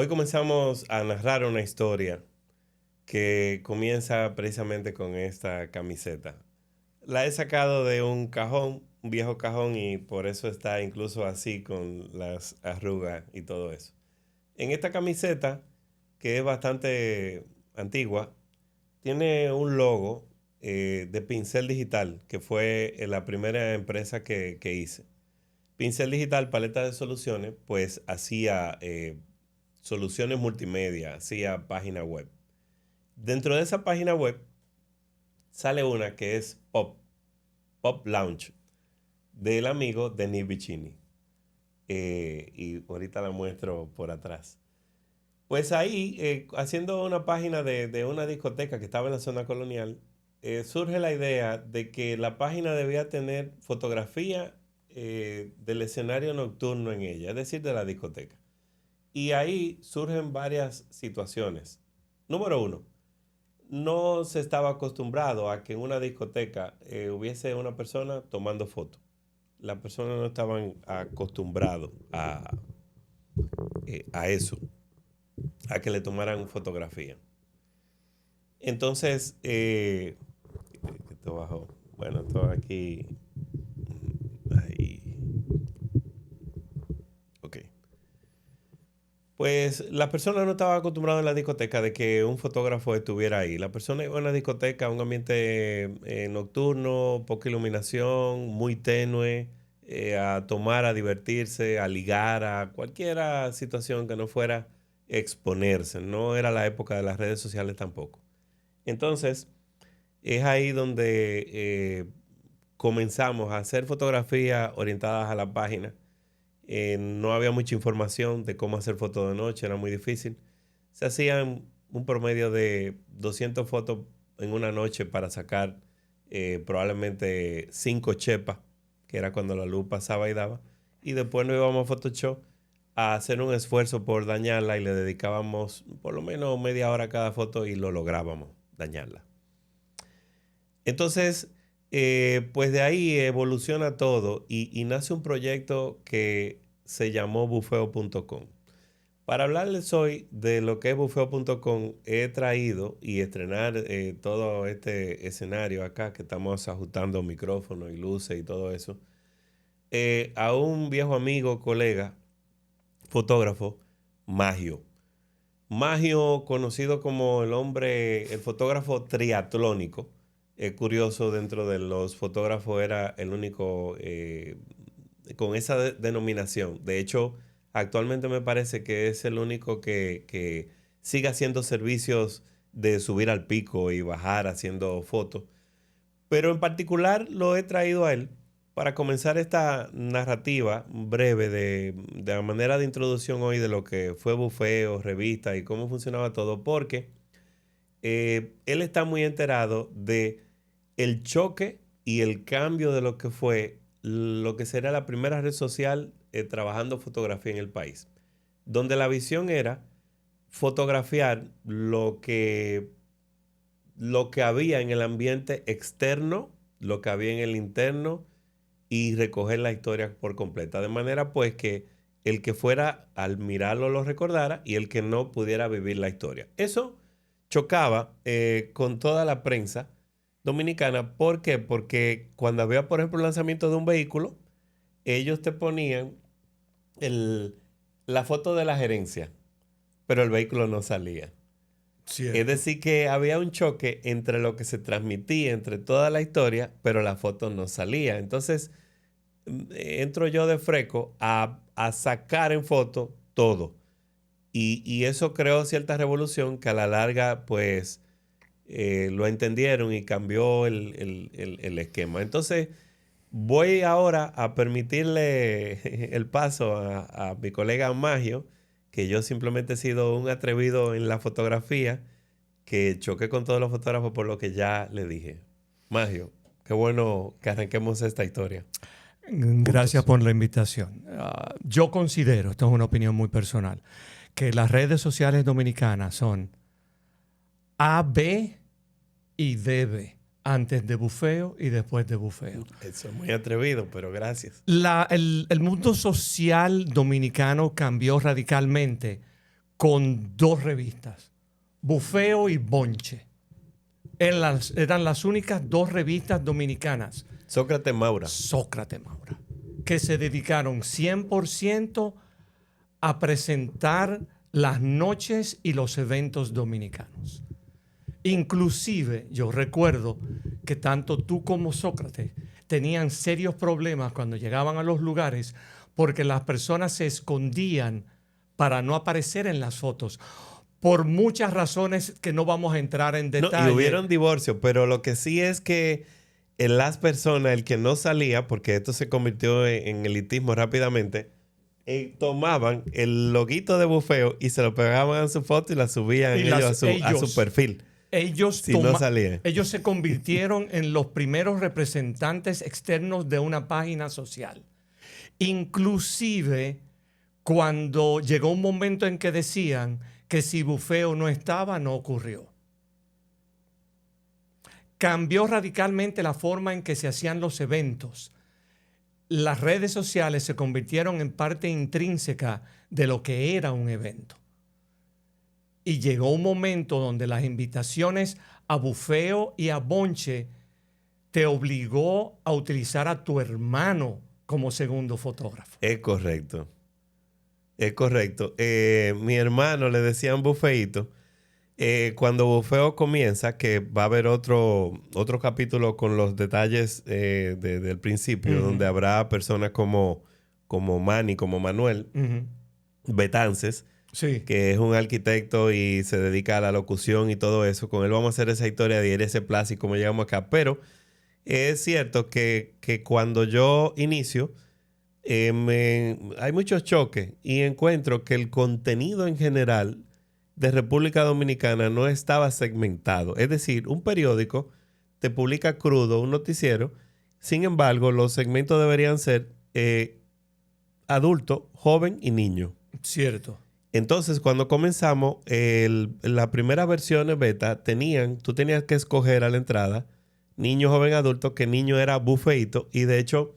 Hoy comenzamos a narrar una historia que comienza precisamente con esta camiseta. La he sacado de un cajón, un viejo cajón, y por eso está incluso así con las arrugas y todo eso. En esta camiseta, que es bastante antigua, tiene un logo de Pincel Digital, que fue la primera empresa que hice. Pincel Digital, paleta de soluciones, pues hacía soluciones multimedia, hacía página web. Dentro de esa página web sale una que es Pop Launch, del amigo Denis Vicini. Y ahorita la muestro por atrás. Pues ahí, haciendo una página de una discoteca que estaba en la zona colonial, surge la idea de que la página debía tener fotografía del escenario nocturno en ella, es decir, de la discoteca. Y ahí surgen varias situaciones. Número uno, no se estaba acostumbrado a que en una discoteca hubiese una persona tomando fotos. Las personas no estaban acostumbrados a eso, a que le tomaran fotografía. Entonces, esto bajó. Bueno, esto aquí. Ahí. Ok. Pues las personas no estaban acostumbradas en la discoteca de que un fotógrafo estuviera ahí. La persona iba a una discoteca, un ambiente nocturno, poca iluminación, muy tenue, a tomar, a divertirse, a ligar, a cualquier situación que no fuera exponerse. No era la época de las redes sociales tampoco. Entonces, es ahí donde comenzamos a hacer fotografías orientadas a la página. No había mucha información de cómo hacer fotos de noche, era muy difícil. Se hacían un promedio de 200 fotos en una noche para sacar probablemente 5 chepas, que era cuando la luz pasaba y daba. Y después nos íbamos a Photoshop a hacer un esfuerzo por dañarla y le dedicábamos por lo menos media hora a cada foto y lo lográbamos dañarla. Entonces, pues de ahí evoluciona todo y nace un proyecto que se llamó bufeo.com. Para hablarles hoy de lo que es bufeo.com, he traído y estrenar todo este escenario acá, que estamos ajustando micrófonos y luces y todo eso, a un viejo amigo, colega, fotógrafo, Magio. Magio, conocido como el fotógrafo triatlónico. Es curioso, dentro de los fotógrafos era el único con esa denominación. De hecho, actualmente me parece que es el único que sigue haciendo servicios de subir al pico y bajar haciendo fotos. Pero en particular lo he traído a él para comenzar esta narrativa breve de la manera de introducción hoy de lo que fue Bufeo, revista y cómo funcionaba todo, porque él está muy enterado de el choque y el cambio de lo que fue lo que sería la primera red social trabajando fotografía en el país, donde la visión era fotografiar lo que había en el ambiente externo, lo que había en el interno y recoger la historia por completa. De manera pues que el que fuera al mirarlo lo recordara y el que no pudiera vivir la historia. Eso chocaba con toda la prensa dominicana. ¿Por qué? Porque cuando había, por ejemplo, el lanzamiento de un vehículo, ellos te ponían el- la foto de la gerencia, pero el vehículo no salía. Es Cierto. decir, que había un choque entre lo que se transmitía, entre toda la historia, pero la foto no salía. Entonces, entro yo de freco a sacar en foto todo. Y eso creó cierta revolución que a la larga, pues, lo entendieron y cambió el esquema. Entonces, voy ahora a permitirle el paso a mi colega Magio, que yo simplemente he sido un atrevido en la fotografía, que choqué con todos los fotógrafos por lo que ya le dije. Magio, qué bueno que arranquemos esta historia Gracias juntos. por la invitación. Yo considero, esto es una opinión muy personal, que las redes sociales dominicanas son A, B y DB, antes de Bufeo y después de Bufeo. Eso es muy atrevido, pero gracias. El mundo social dominicano cambió radicalmente con 2 revistas, Bufeo y Bonche. Eran las únicas 2 revistas dominicanas. Sócrates Maura. Sócrates Maura. Que se dedicaron 100% a presentar las noches y los eventos dominicanos. Inclusive, yo recuerdo que tanto tú como Sócrates tenían serios problemas cuando llegaban a los lugares porque las personas se escondían para no aparecer en las fotos, por muchas razones que no vamos a entrar en detalle. No, y hubieron divorcios, pero lo que sí es que las personas, el que no salía, porque esto se convirtió en elitismo rápidamente, tomaban el loguito de Bufeo y se lo pegaban a su foto y la subían a su perfil. Ellos se convirtieron en los primeros representantes externos de una página social. Inclusive cuando llegó un momento en que decían que si Bufeo no estaba, no ocurrió. Cambió radicalmente la forma en que se hacían los eventos. Las redes sociales se convirtieron en parte intrínseca de lo que era un evento. Y llegó un momento donde las invitaciones a Bufeo y a Bonche te obligó a utilizar a tu hermano como segundo fotógrafo. Es correcto. Es correcto. Mi hermano le decían Bufeito. Cuando Bufeo comienza, que va a haber otro capítulo con los detalles del principio, donde habrá personas como Manny, como Manuel Betances, sí, que es un arquitecto y se dedica a la locución y todo eso. Con él vamos a hacer esa historia de ese plazo y cómo llegamos acá. Pero es cierto que cuando yo inicio, hay muchos choques y encuentro que el contenido en general de República Dominicana no estaba segmentado. Es decir, un periódico te publica crudo, un noticiero. Sin embargo, los segmentos deberían ser adulto, joven y niño. Cierto. Entonces, cuando comenzamos, las primeras versiones beta tú tenías que escoger a la entrada niño, joven, adulto, que niño era Bufeito. Y de hecho,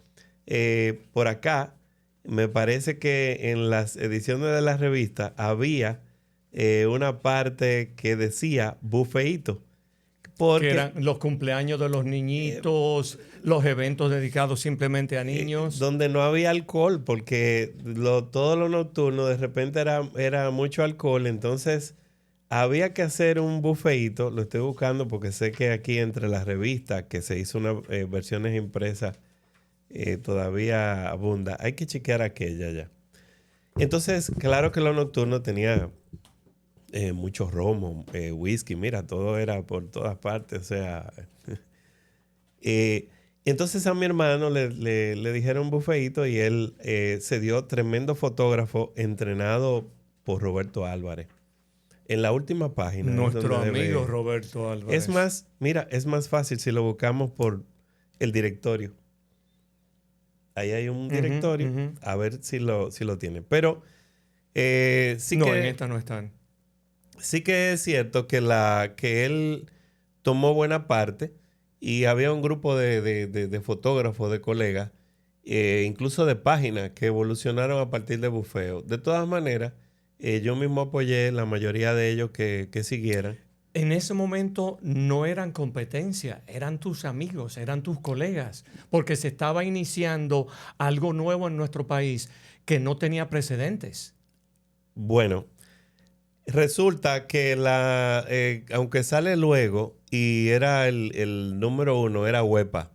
por acá, me parece que en las ediciones de la revista había una parte que decía Bufeito. Que eran los cumpleaños de los niñitos, los eventos dedicados simplemente a niños. Donde no había alcohol, porque todo lo nocturno de repente era mucho alcohol. Entonces había que hacer un bufeito. Lo estoy buscando porque sé que aquí entre las revistas que se hizo unas versiones impresas todavía abunda. Hay que chequear aquella ya. Entonces, claro que lo nocturno tenía mucho romo, whisky, mira, todo era por todas partes, o sea. Entonces a mi hermano le dijeron bufeito y él se dio tremendo fotógrafo entrenado por Roberto Álvarez. En la última página. Nuestro amigo Roberto Álvarez. Es más, mira, es más fácil si lo buscamos por el directorio. Ahí hay un directorio, a ver si lo tiene. Pero sí no, que en esta no están. Sí que es cierto que él tomó buena parte y había un grupo de fotógrafos, de colegas, incluso de páginas que evolucionaron a partir de Bufeo. De todas maneras, yo mismo apoyé la mayoría de ellos que siguieran. En ese momento no eran competencia, eran tus amigos, eran tus colegas, porque se estaba iniciando algo nuevo en nuestro país que no tenía precedentes. Bueno, resulta que aunque sale luego y era el número 1, era Huepa,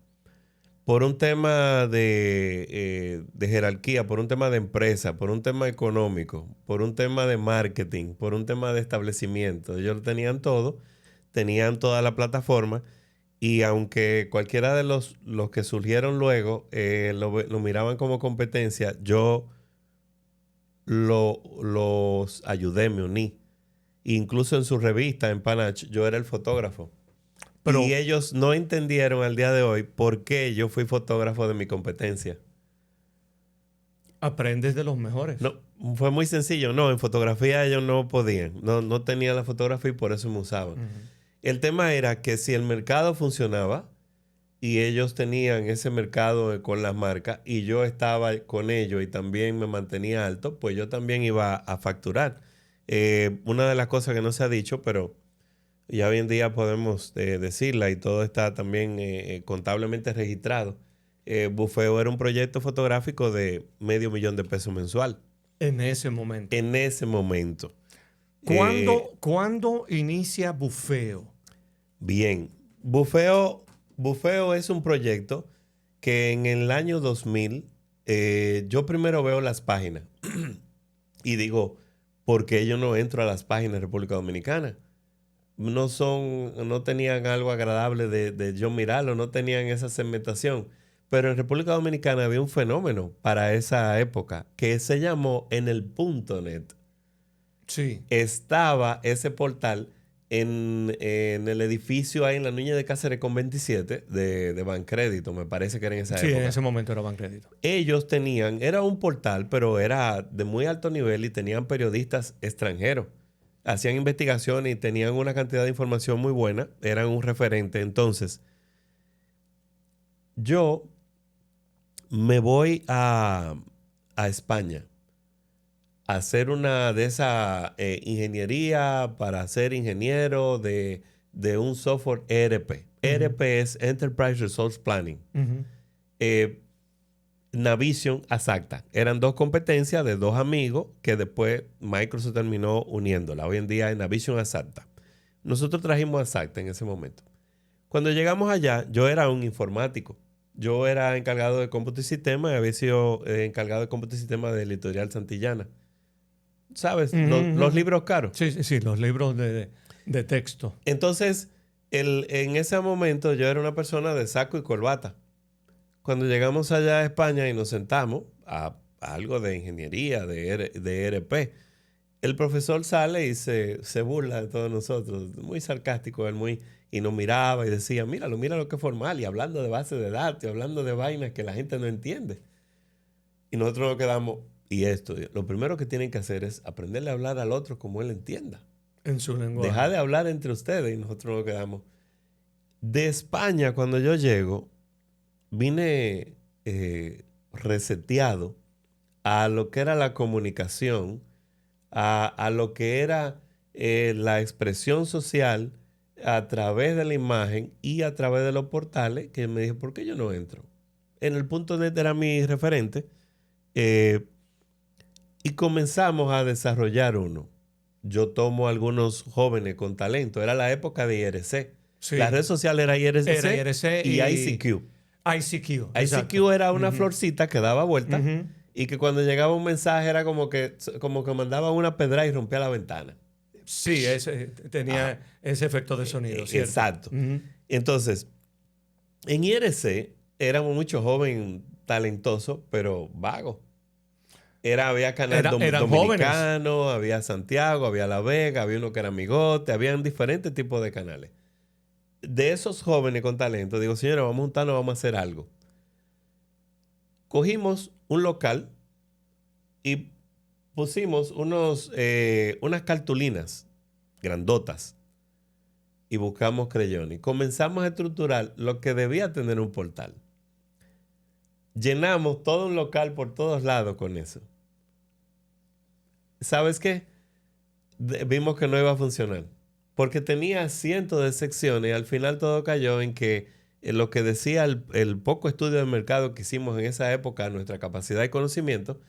por un tema de jerarquía, por un tema de empresa, por un tema económico, por un tema de marketing, por un tema de establecimiento. Ellos tenían todo, tenían toda la plataforma y aunque cualquiera de los que surgieron luego lo miraban como competencia, yo los ayudé, me uní. Incluso en su revista, en Panach, yo era el fotógrafo. Pero, y ellos no entendieron al día de hoy por qué yo fui fotógrafo de mi competencia. Aprendes de los mejores. No, fue muy sencillo. No, en fotografía ellos no podían. No tenían la fotografía y por eso me usaban. El tema era que si el mercado funcionaba y ellos tenían ese mercado con las marcas y yo estaba con ellos y también me mantenía alto, pues yo también iba a facturar. Una de las cosas que no se ha dicho, pero ya hoy en día podemos decirla y todo está también contablemente registrado. Bufeo era un proyecto fotográfico de $500,000 mensual En ese momento. en ese momento. ¿Cuándo inicia Bufeo? Bien, Bufeo es un proyecto que en el año 2000 yo primero veo las páginas y digo, ¿por qué yo no entro a las páginas de República Dominicana? No tenían algo agradable de yo mirarlo, no tenían esa segmentación. Pero en República Dominicana había un fenómeno para esa época que se llamó En el punto net. Sí. Estaba ese portal en el edificio ahí en la Núñez de Cáceres con 27 de Bancrédito, me parece que era en esa Sí, época. en ese momento era Bancrédito. Ellos tenían, era un portal, pero era de muy alto nivel y tenían periodistas extranjeros. Hacían investigaciones y tenían una cantidad de información muy buena, eran un referente. Entonces, yo me voy a España a hacer una de esa ingeniería para ser ingeniero de un software ERP. ERP es Enterprise Resource Planning. Navision, Axacta. Eran dos competencias de dos amigos que después Microsoft terminó uniéndola. Hoy en día es Navision, Axacta. Nosotros trajimos Axacta en ese momento. Cuando llegamos allá, yo era un informático. Yo era encargado de cómputo y sistema y había sido encargado de cómputo y sistema de la editorial Santillana. ¿Sabes? Los libros caros. Sí, los libros de texto. Entonces, en ese momento yo era una persona de saco y corbata. Cuando llegamos allá a España y nos sentamos a algo de ingeniería, de ERP, el profesor sale y se burla de todos nosotros. Muy sarcástico él, y nos miraba y decía, mira lo que formal, y hablando de base de datos, y hablando de vainas que la gente no entiende. Y nosotros nos quedamos, y esto, lo primero que tienen que hacer es aprenderle a hablar al otro como él entienda. En su lenguaje. Dejar de hablar entre ustedes, y nosotros nos quedamos. De España, cuando yo llego, vine reseteado a lo que era la comunicación, a lo que era la expresión social a través de la imagen y a través de los portales, que me dijo, ¿por qué yo no entro? En el punto net era mi referente y comenzamos a desarrollar uno. Yo tomo a algunos jóvenes con talento. Era la época de IRC. Sí. La red social era IRC, y ICQ. ICQ era una florcita que daba vuelta y que cuando llegaba un mensaje era como que mandaba una pedra y rompía la ventana. Sí, tenía ese efecto de sonido, ¿cierto? Exacto. Entonces, en IRC éramos muchos jóvenes talentosos, pero vagos. Había canal dominicano, jóvenes. Había Santiago, había La Vega, había uno que era Amigote, habían diferentes tipos de canales. De esos jóvenes con talento, digo, señora, vamos a juntarnos, vamos a hacer algo. Cogimos un local y pusimos unas cartulinas grandotas y buscamos creyones. Comenzamos a estructurar lo que debía tener un portal. Llenamos todo un local por todos lados con eso. ¿Sabes qué? Vimos que no iba a funcionar. Porque tenía cientos de secciones y al final todo cayó en que lo que decía el poco estudio de mercado que hicimos en esa época, nuestra capacidad y conocimiento,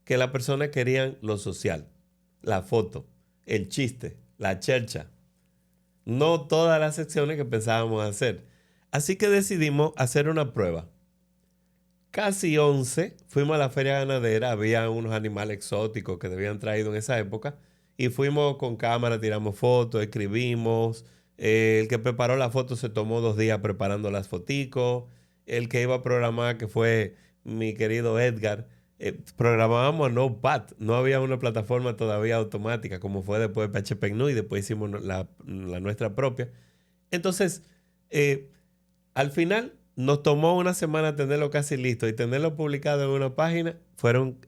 que las personas querían lo social, la foto, el chiste, la chercha. No todas las secciones que pensábamos hacer. Así que decidimos hacer una prueba. Casi 11 fuimos a la feria ganadera, había unos animales exóticos que habían traído en esa época. Y fuimos con cámara, tiramos fotos, escribimos. El que preparó la foto se tomó 2 días preparando las foticos. El que iba a programar, que fue mi querido Edgar, programábamos a Notepad. No había una plataforma todavía automática, como fue después de PHP GNU, y después hicimos la nuestra propia. Entonces, al final nos tomó una semana tenerlo casi listo y tenerlo publicado en una página. Fueron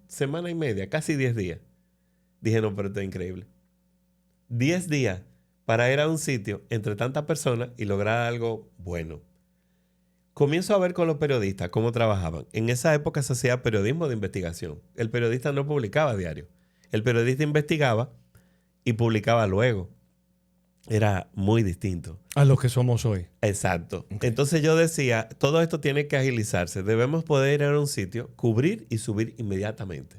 semana y media, casi 10 días. Dije, no, pero esto es increíble. 10 días para ir a un sitio entre tantas personas y lograr algo bueno. Comienzo a ver con los periodistas cómo trabajaban. En esa época se hacía periodismo de investigación. El periodista no publicaba a diario. El periodista investigaba y publicaba luego. Era muy distinto a lo que somos hoy. Exacto. Okay. Entonces yo decía, todo esto tiene que agilizarse. Debemos poder ir a un sitio, cubrir y subir inmediatamente.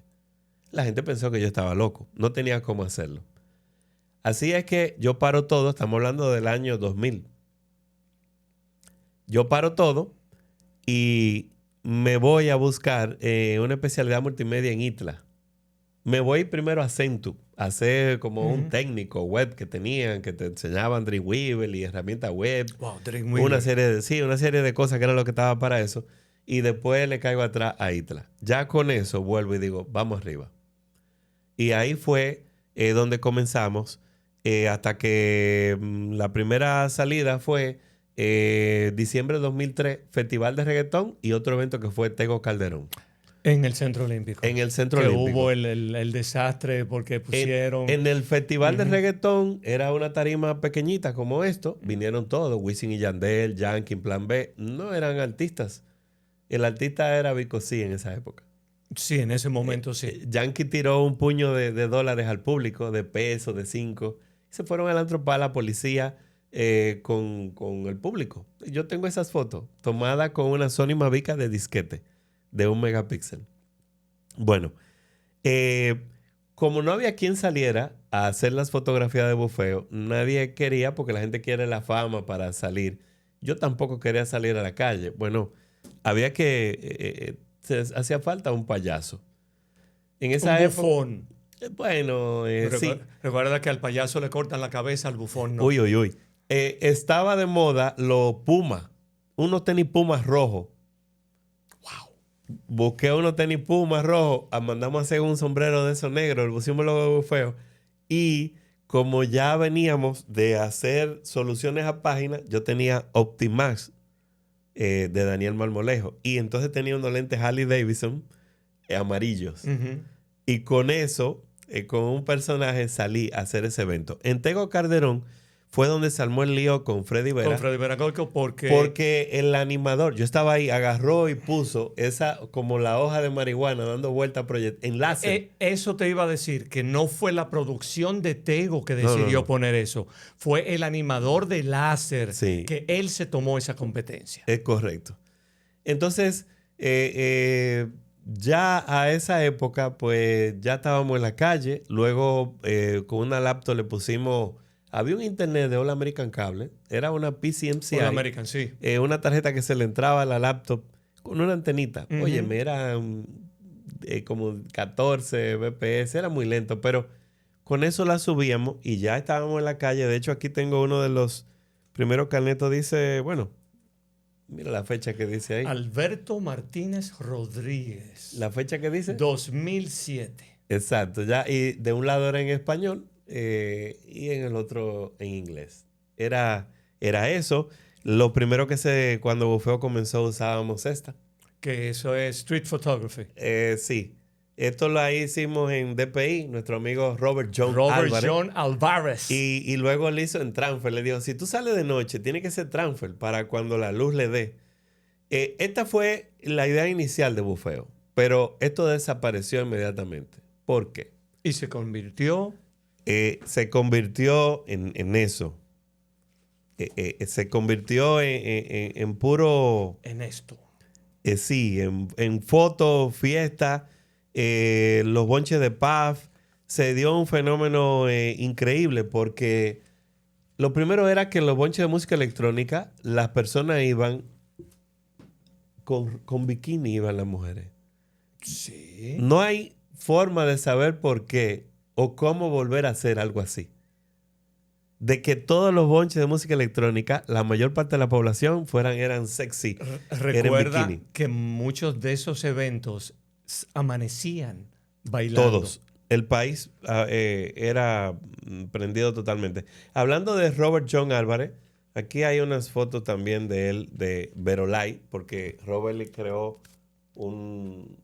La gente pensó que yo estaba loco. No tenía cómo hacerlo. Así es que yo paro todo. Estamos hablando del año 2000. Yo paro todo y me voy a buscar una especialidad multimedia en ITLA. Me voy primero a Centu, a hacer como un técnico web que tenían, que te enseñaban Dreamweaver y herramientas web. Wow, Dreamweaver. Una serie de cosas que era lo que estaba para eso. Y después le caigo atrás a ITLA. Ya con eso vuelvo y digo, vamos arriba. Y ahí fue donde comenzamos, hasta que la primera salida fue diciembre de 2003, Festival de Reggaetón y otro evento que fue Tego Calderón. En el Centro Olímpico. En el Centro Olímpico. Que hubo el desastre porque pusieron... En el Festival de Reggaetón era una tarima pequeñita como esto. Vinieron todos, Wisin y Yandel, Yankee, Plan B. No eran artistas. El artista era Vico C en esa época. Sí, en ese momento sí. Yankee tiró un puño de dólares al público, de pesos, de 5. Se fueron al antro a la policía con el público. Yo tengo esas fotos tomadas con una Sony Mavic de disquete de 1 megapíxel. Bueno, como no había quien saliera a hacer las fotografías de bufeo, nadie quería, porque la gente quiere la fama para salir. Yo tampoco quería salir a la calle. Bueno, había que... hacía falta un payaso. En esa un bufón. Bueno, sí. Recuerda que al payaso le cortan la cabeza, al bufón no. Uy. Estaba de moda los Pumas. Unos tenis Pumas rojos. Busqué unos tenis Pumas rojos, mandamos a hacer un sombrero de esos negros, le pusimos logo de bufeo. Y como ya veníamos de hacer soluciones a páginas, yo tenía Optimax de Daniel Marmolejo. Y entonces tenía unos lentes Harley Davidson amarillos. Y con eso, con un personaje, salí a hacer ese evento. En Tego Calderón fue donde se armó el lío con Freddy Vera. Con Freddy Vera porque el animador, yo estaba ahí, agarró y puso esa, como la hoja de marihuana, dando vuelta en láser. Eso te iba a decir, que no fue la producción de Tego que decidió poner eso. Fue el animador de láser que él se tomó esa competencia. Es correcto. Entonces, ya a esa época, pues ya estábamos en la calle. Luego, con una laptop le pusimos... Había un internet de All American Cable. Era una PCMCI. All American, sí. Una tarjeta que se le entraba a la laptop con una antenita. Oye, me era como 14 bps. Era muy lento, pero con eso la subíamos y ya estábamos en la calle. De hecho, aquí tengo uno de los primeros carnetos. Dice, bueno, mira la fecha que dice ahí. Alberto Martínez Rodríguez. ¿La fecha que dice? 2007. Exacto. Ya, y de un lado era en español. Y en el otro en inglés. Era eso. Lo primero que cuando Bufeo comenzó usábamos esta. Que eso es Street Photography. Sí. Esto lo hicimos en DPI, nuestro amigo Robert John Alvarez. Y luego le hizo en Transfer. Le dijo, si tú sales de noche, tiene que ser Transfer para cuando la luz le dé. Esta fue la idea inicial de Bufeo. Pero esto desapareció inmediatamente. ¿Por qué? Y se convirtió... se convirtió en eso. Se convirtió en puro... En esto. Sí, en fotos, fiestas, los bonches de PAF. Se dio un fenómeno increíble porque lo primero era que en los bonches de música electrónica las personas iban con bikini, iban las mujeres. Sí. No hay forma de saber por qué o cómo volver a hacer algo así. De que todos los bonches de música electrónica, la mayor parte de la población eran sexy. Recuerda que muchos de esos eventos amanecían bailando. Todos. El país era prendido totalmente. Hablando de Robert John Álvarez, aquí hay unas fotos también de él, de Verolai, porque Robert le creó un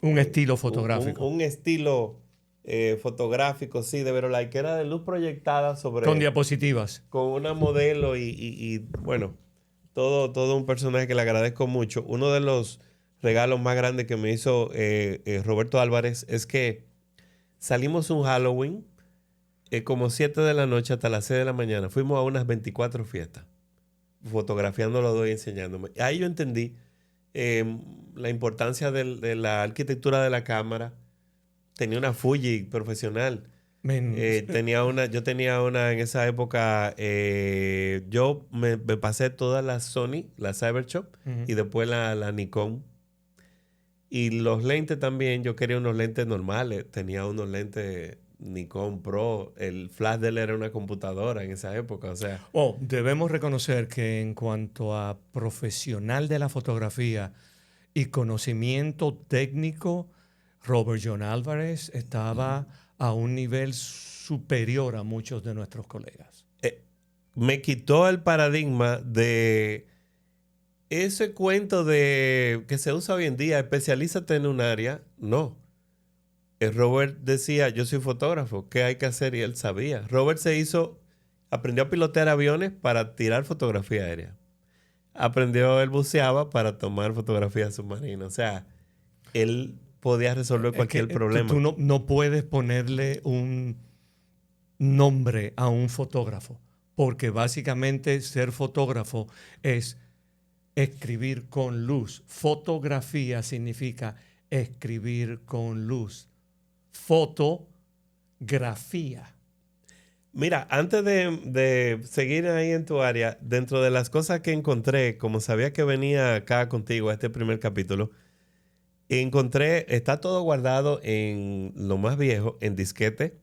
estilo fotográfico. Un estilo... fotográfico, sí, de Verolai, que era de luz proyectada sobre... Con diapositivas. Con una modelo y bueno, todo un personaje que le agradezco mucho. Uno de los regalos más grandes que me hizo Roberto Álvarez es que salimos un Halloween, como 7 de la noche hasta las 6 de la mañana. Fuimos a unas 24 fiestas, fotografiando los dos y enseñándome. Ahí yo entendí la importancia de la arquitectura de la cámara. Tenía una Fuji profesional. Yo tenía una en esa época. Yo me pasé todas las Sony, la Cybershot, y después la Nikon. Y los lentes también, yo quería unos lentes normales. Tenía unos lentes Nikon Pro. El flash de él era una computadora en esa época. O sea, debemos reconocer que en cuanto a profesional de la fotografía y conocimiento técnico, Robert John Álvarez estaba a un nivel superior a muchos de nuestros colegas. Me quitó el paradigma de ese cuento de que se usa hoy en día, especialízate en un área. No. Robert decía, yo soy fotógrafo, ¿qué hay que hacer? Y él sabía. Robert aprendió a pilotear aviones para tirar fotografía aérea. Él buceaba para tomar fotografía submarina. O sea, él podía resolver cualquier problema. Tú no puedes ponerle un nombre a un fotógrafo, porque básicamente ser fotógrafo es escribir con luz. Fotografía significa escribir con luz. Fotografía. Mira, antes de seguir ahí en tu área, dentro de las cosas que encontré, como sabía que venía acá contigo a este primer capítulo, está todo guardado en lo más viejo, en disquete,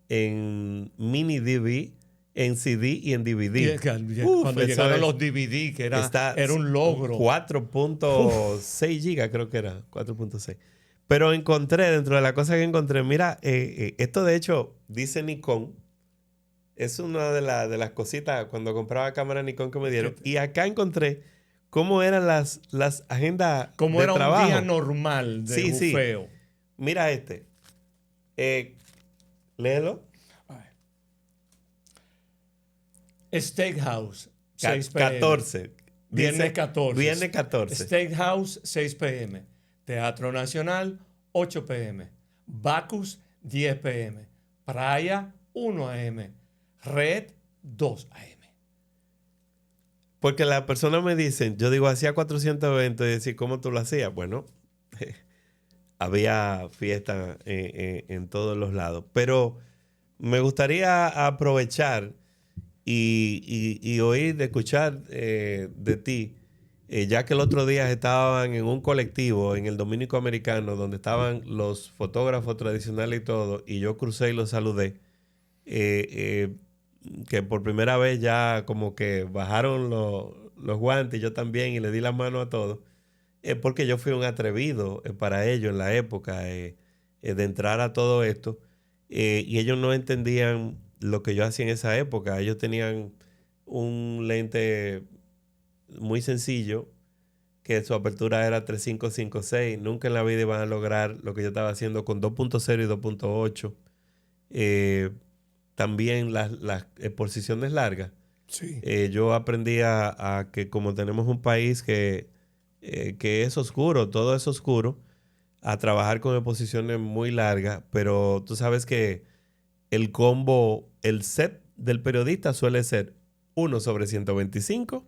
en mini DV, en CD y en DVD. Cuando llegaron los DVD, que era un logro. 4.6 gigas creo que era, 4.6. Pero encontré, dentro de las cosas que encontré, mira, esto de hecho dice Nikon. Es una de las cositas cuando compraba cámara Nikon que me dieron. Y acá encontré cómo eran las agendas de trabajo. Cómo era un día normal de bufeo. Sí. Mira este. Léelo. Steakhouse, 6 p.m. 14. Viernes 14. Viernes 14. Steakhouse, 6 p.m. Teatro Nacional, 8 p.m. Bacchus, 10 p.m. Praia, 1 a.m. Red, 2 a.m. Porque las personas me dicen, yo digo, hacía 400 eventos y decir, ¿cómo tú lo hacías? Bueno, había fiesta en todos los lados. Pero me gustaría aprovechar y oír, escuchar de ti, ya que el otro día estaban en un colectivo en el Dominico Americano donde estaban los fotógrafos tradicionales y todo, y yo crucé y los saludé, que por primera vez ya como que bajaron los guantes, yo también, y le di la mano a todos, porque yo fui un atrevido para ellos en la época de entrar a todo esto, y ellos no entendían lo que yo hacía en esa época. Ellos tenían un lente muy sencillo, que su apertura era 3556. Nunca en la vida iban a lograr lo que yo estaba haciendo con 2.0 y 2.8. También las exposiciones largas. Sí. Yo aprendí a que como tenemos un país que es oscuro, todo es oscuro, a trabajar con exposiciones muy largas, pero tú sabes que el combo, el set del periodista suele ser 1/125,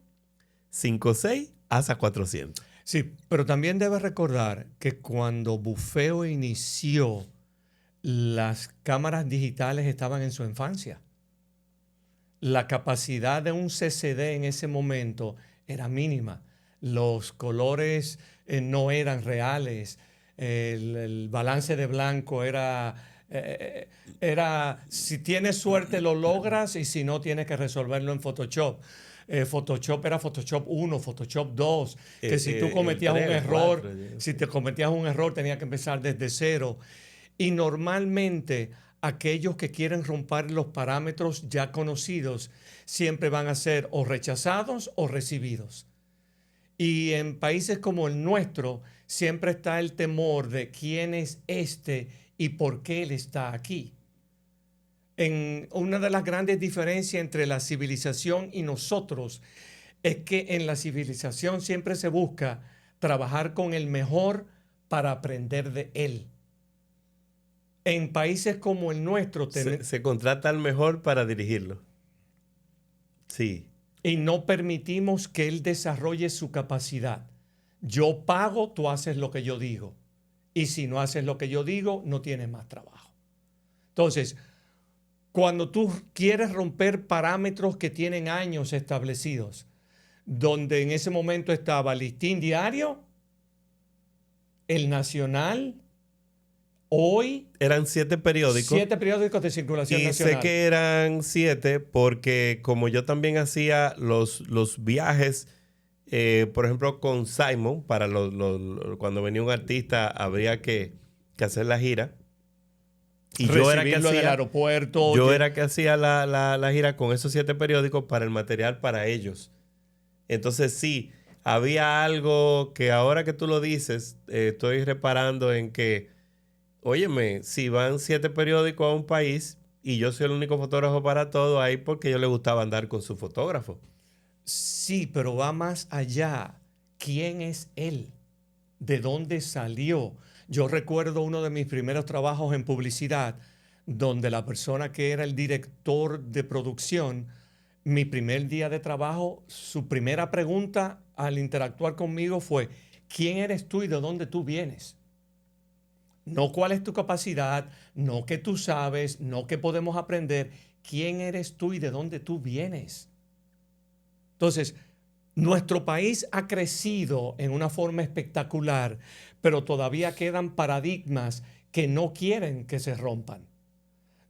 5/6 hasta 400. Sí, pero también debes recordar que cuando Bufeo inició, las cámaras digitales estaban en su infancia. La capacidad de un CCD en ese momento era mínima. Los colores no eran reales. El balance de blanco era, si tienes suerte lo logras, y si no tienes que resolverlo en Photoshop. Photoshop era Photoshop 1, Photoshop 2, que si tú cometías un error, si te cometías un error tenías que empezar desde cero. Y normalmente aquellos que quieren romper los parámetros ya conocidos siempre van a ser o rechazados o recibidos. Y en países como el nuestro siempre está el temor de quién es este y por qué él está aquí. Una de las grandes diferencias entre la civilización y nosotros es que en la civilización siempre se busca trabajar con el mejor para aprender de él. En países como el nuestro se contrata al mejor para dirigirlo. Sí. Y no permitimos que él desarrolle su capacidad. Yo pago, tú haces lo que yo digo. Y si no haces lo que yo digo, no tienes más trabajo. Entonces, cuando tú quieres romper parámetros que tienen años establecidos, donde en ese momento estaba el Listín Diario, El Nacional, Hoy. Eran 7 periódicos. 7 periódicos de circulación nacional. Y sé que eran 7 porque como yo también hacía los viajes, por ejemplo, con Simon, para cuando venía un artista habría que hacer la gira. Y yo era que hacía, en el aeropuerto. Yo era que hacía la gira con esos 7 periódicos para el material para ellos. Entonces sí, había algo que ahora que tú lo dices, estoy reparando en que, óyeme, si van 7 periódicos a un país y yo soy el único fotógrafo para todo, ahí porque yo le gustaba andar con su fotógrafo. Sí, pero va más allá. ¿Quién es él? ¿De dónde salió? Yo recuerdo uno de mis primeros trabajos en publicidad, donde la persona que era el director de producción, mi primer día de trabajo, su primera pregunta al interactuar conmigo fue, ¿quién eres tú y de dónde tú vienes? No cuál es tu capacidad, no qué tú sabes, no qué podemos aprender. ¿Quién eres tú y de dónde tú vienes? Entonces, nuestro país ha crecido en una forma espectacular, pero todavía quedan paradigmas que no quieren que se rompan.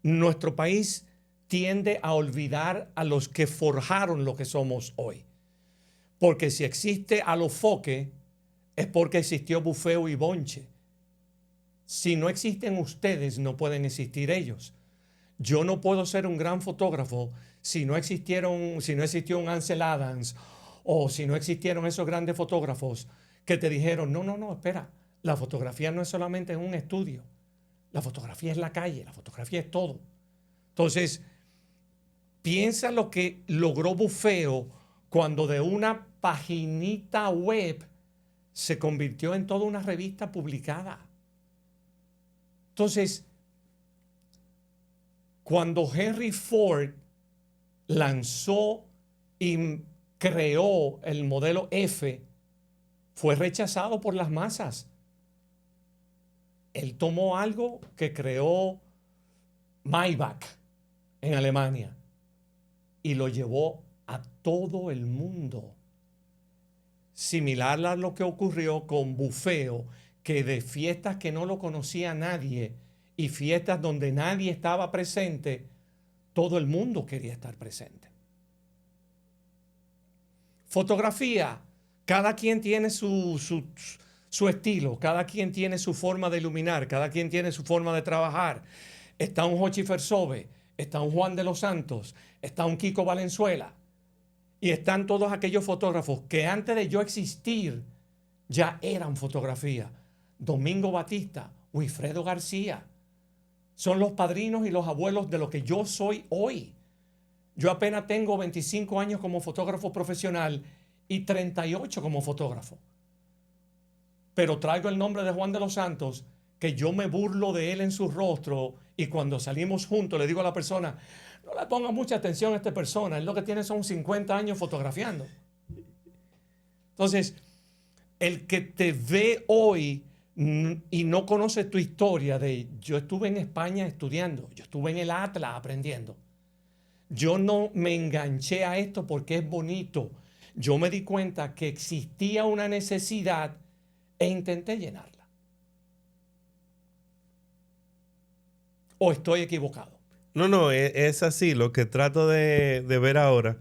Nuestro país tiende a olvidar a los que forjaron lo que somos hoy. Porque si existe Alofoque, es porque existió Bufeo y Bonche. Si no existen ustedes, no pueden existir ellos. Yo no puedo ser un gran fotógrafo si no existió un Ansel Adams o si no existieron esos grandes fotógrafos que te dijeron, no, espera, la fotografía no es solamente en un estudio, la fotografía es la calle, la fotografía es todo. Entonces, piensa lo que logró Bufeo cuando de una paginita web se convirtió en toda una revista publicada. Entonces, cuando Henry Ford lanzó y creó el modelo F, fue rechazado por las masas. Él tomó algo que creó Maybach en Alemania y lo llevó a todo el mundo. Similar a lo que ocurrió con Bufeo, que de fiestas que no lo conocía nadie y fiestas donde nadie estaba presente, todo el mundo quería estar presente. Fotografía, cada quien tiene su estilo, cada quien tiene su forma de iluminar, cada quien tiene su forma de trabajar. Está un Jochi Fersobe, está un Juan de los Santos, está un Kiko Valenzuela y están todos aquellos fotógrafos que antes de yo existir ya eran fotografía. Domingo Batista, Wilfredo García, son los padrinos y los abuelos de lo que yo soy hoy. Yo apenas tengo 25 años como fotógrafo profesional y 38 como fotógrafo. Pero traigo el nombre de Juan de los Santos, que yo me burlo de él en su rostro y cuando salimos juntos le digo a la persona, no le ponga mucha atención a esta persona, él lo que tiene son 50 años fotografiando. Entonces, el que te ve hoy y no conoce tu historia de yo estuve en España estudiando, yo estuve en el Atlas aprendiendo. Yo no me enganché a esto porque es bonito. Yo me di cuenta que existía una necesidad e intenté llenarla. ¿O estoy equivocado? No, es así. Lo que trato de ver ahora,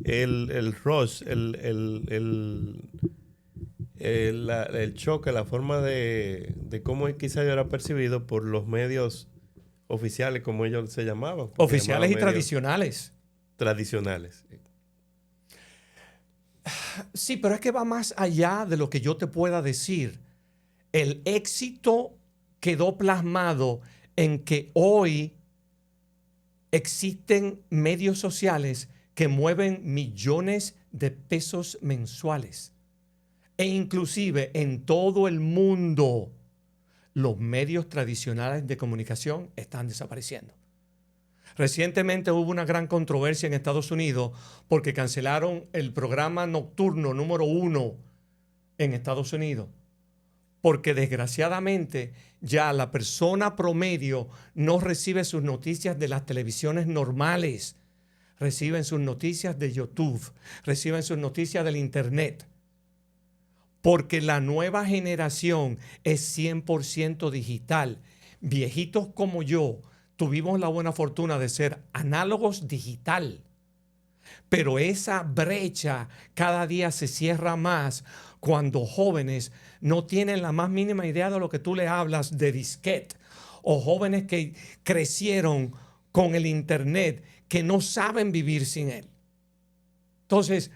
el rush, el choque, la forma de cómo quizá yo era percibido por los medios oficiales, como ellos se llamaban. Oficiales y tradicionales. Tradicionales. Sí, pero es que va más allá de lo que yo te pueda decir. El éxito quedó plasmado en que hoy existen medios sociales que mueven millones de pesos mensuales. E inclusive en todo el mundo los medios tradicionales de comunicación están desapareciendo. Recientemente hubo una gran controversia en Estados Unidos porque cancelaron el programa nocturno número 1 en Estados Unidos. Porque desgraciadamente ya la persona promedio no recibe sus noticias de las televisiones normales. Reciben sus noticias de YouTube, reciben sus noticias del Internet. Porque la nueva generación es 100% digital. Viejitos como yo tuvimos la buena fortuna de ser análogos digital. Pero esa brecha cada día se cierra más cuando jóvenes no tienen la más mínima idea de lo que tú le hablas de disquete, o jóvenes que crecieron con el Internet que no saben vivir sin él. Entonces,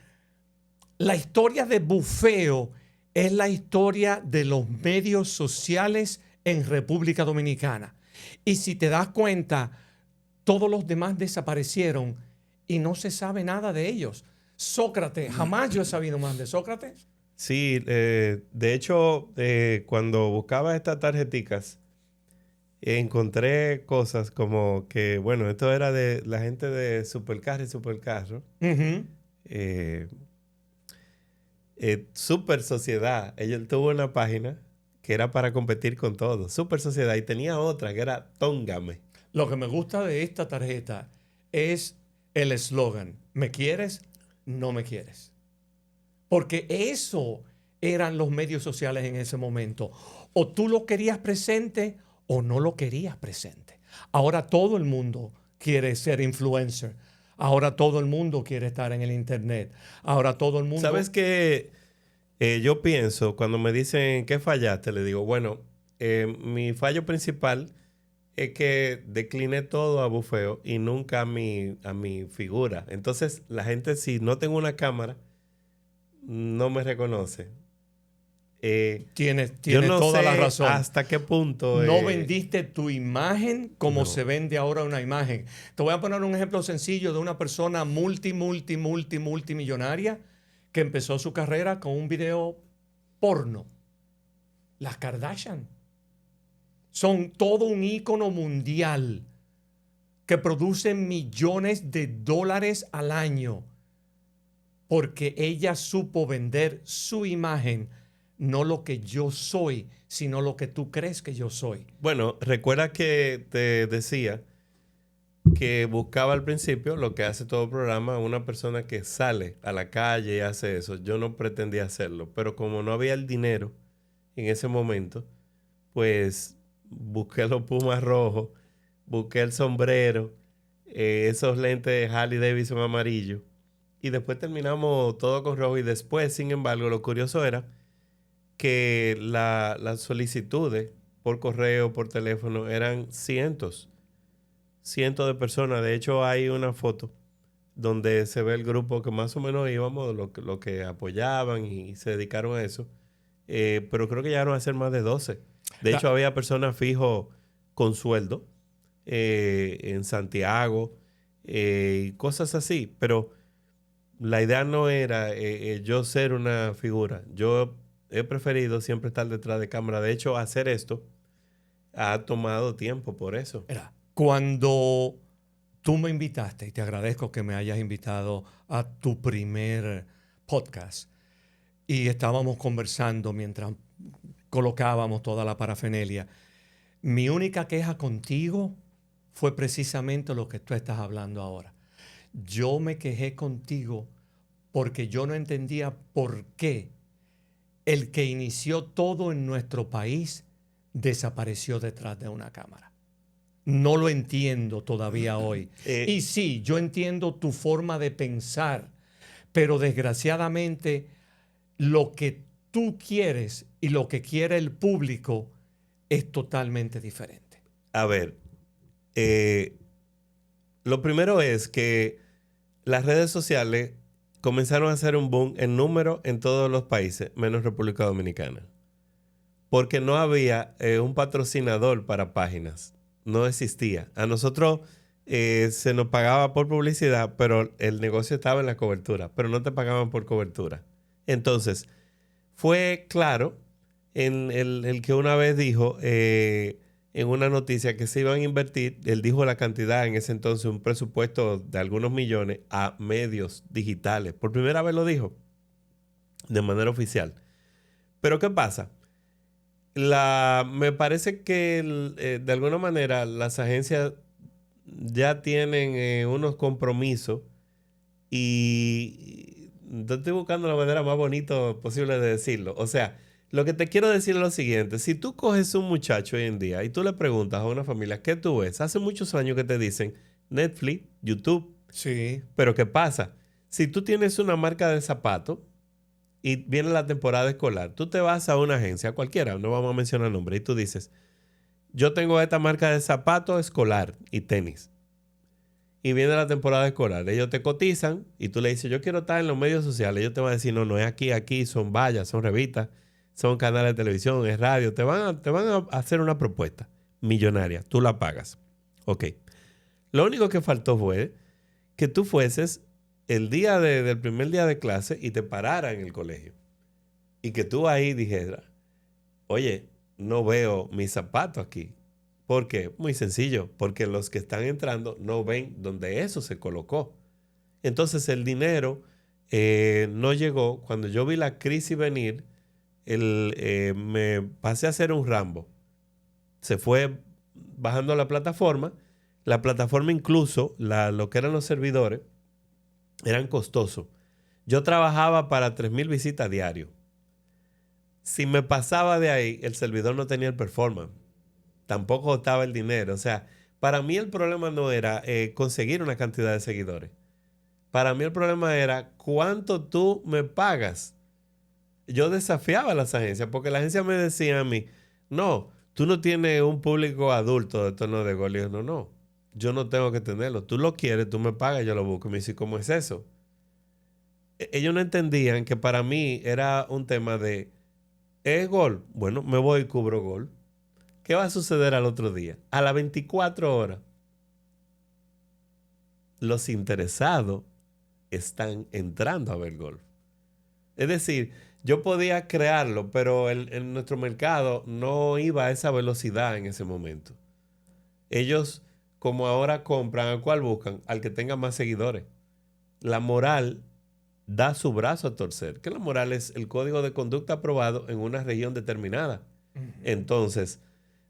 la historia de bufeo es la historia de los medios sociales en República Dominicana. Y si te das cuenta, todos los demás desaparecieron y no se sabe nada de ellos. Sócrates, jamás yo he sabido más de Sócrates. Sí, de hecho, cuando buscaba estas tarjeticas, encontré cosas como que, bueno, esto era de la gente de Supercarro y Supercarro. Super Sociedad, ella tuvo una página que era para competir con todo. Super Sociedad, y tenía otra que era Tóngame. Lo que me gusta de esta tarjeta es el eslogan: ¿me quieres? No me quieres. Porque eso eran los medios sociales en ese momento. O tú lo querías presente o no lo querías presente. Ahora todo el mundo quiere ser influencer. Ahora todo el mundo quiere estar en el Internet. Ahora todo el mundo... ¿Sabes qué? Yo pienso, cuando me dicen ¿qué fallaste? Le digo, bueno, mi fallo principal es que decliné todo a bufeo y nunca a mi figura. Entonces, la gente, si no tengo una cámara, no me reconoce. Tienes yo no toda sé la razón. ¿Hasta qué punto? No vendiste tu imagen como se vende ahora una imagen. Te voy a poner un ejemplo sencillo de una persona multimillonaria que empezó su carrera con un video porno. Las Kardashian son todo un ícono mundial que producen millones de dólares al año porque ella supo vender su imagen, no lo que yo soy, sino lo que tú crees que yo soy. Bueno, recuerda que te decía que buscaba al principio lo que hace todo programa, una persona que sale a la calle y hace eso. Yo no pretendía hacerlo, pero como no había el dinero en ese momento, pues busqué los Pumas rojos, busqué el sombrero, esos lentes de Harley Davidson amarillo, y después terminamos todo con rojo. Y después, sin embargo, lo curioso era que las solicitudes por correo, por teléfono, eran cientos de personas. De hecho, hay una foto donde se ve el grupo que más o menos íbamos, lo que apoyaban y se dedicaron a eso. Pero creo que llegaron a ser más de 12. De hecho, había personas fijos con sueldo en Santiago y cosas así. Pero la idea no era yo ser una figura. Yo he preferido siempre estar detrás de cámara. De hecho, hacer esto ha tomado tiempo por eso. Mira, cuando tú me invitaste, y te agradezco que me hayas invitado a tu primer podcast, y estábamos conversando mientras colocábamos toda la parafernalia, mi única queja contigo fue precisamente lo que tú estás hablando ahora. Yo me quejé contigo porque yo no entendía por qué el que inició todo en nuestro país desapareció detrás de una cámara. No lo entiendo todavía hoy. Y sí, yo entiendo tu forma de pensar, pero desgraciadamente lo que tú quieres y lo que quiere el público es totalmente diferente. A ver, lo primero es que las redes sociales comenzaron a hacer un boom en número en todos los países, menos República Dominicana. Porque no había un patrocinador para páginas. No existía. A nosotros se nos pagaba por publicidad, pero el negocio estaba en la cobertura, pero no te pagaban por cobertura. Entonces, fue claro en el que una vez dijo en una noticia que se iban a invertir, él dijo la cantidad en ese entonces, un presupuesto de algunos millones a medios digitales. Por primera vez lo dijo de manera oficial. Pero ¿qué pasa? Me parece que de alguna manera las agencias ya tienen unos compromisos y estoy buscando la manera más bonita posible de decirlo. O sea, lo que te quiero decir es lo siguiente. Si tú coges un muchacho hoy en día y tú le preguntas a una familia, ¿qué tú ves? Hace muchos años que te dicen Netflix, YouTube. Sí. Pero ¿qué pasa? Si tú tienes una marca de zapatos y viene la temporada escolar, tú te vas a una agencia, cualquiera, no vamos a mencionar nombre, y tú dices, yo tengo esta marca de zapatos escolar y tenis. Y viene la temporada escolar. Ellos te cotizan y tú le dices, yo quiero estar en los medios sociales. Ellos te van a decir, no, no es aquí, son vallas, son revistas, son canales de televisión, es radio. Te van a hacer una propuesta millonaria. Tú la pagas. Ok. Lo único que faltó fue que tú fueses el día del primer día de clase y te parara en el colegio. Y que tú ahí dijeras, oye, no veo mis zapatos aquí. ¿Por qué? Muy sencillo, porque los que están entrando no ven donde eso se colocó. Entonces el dinero no llegó. Cuando yo vi la crisis venir, me pasé a hacer un Rambo. Se fue bajando la plataforma. La plataforma incluso, lo que eran los servidores, eran costosos. Yo trabajaba para 3,000 visitas diario. Si me pasaba de ahí, el servidor no tenía el performance. Tampoco estaba el dinero. O sea, para mí el problema no era conseguir una cantidad de seguidores. Para mí el problema era cuánto tú me pagas. Yo desafiaba a las agencias porque las agencias me decían a mí, no, tú no tienes un público adulto de tono de gol. Y yo, no, yo no tengo que tenerlo. Tú lo quieres, tú me pagas, yo lo busco. Y me dice, ¿cómo es eso? Ellos no entendían que para mí era un tema de, ¿es gol? Bueno, me voy y cubro gol. ¿Qué va a suceder al otro día? A las 24 horas, los interesados están entrando a ver golf. Es decir, yo podía crearlo, pero en nuestro mercado no iba a esa velocidad en ese momento. Ellos, como ahora compran, ¿al cual buscan? Al que tenga más seguidores. La moral da su brazo a torcer. Que la moral es el código de conducta aprobado en una región determinada. Entonces,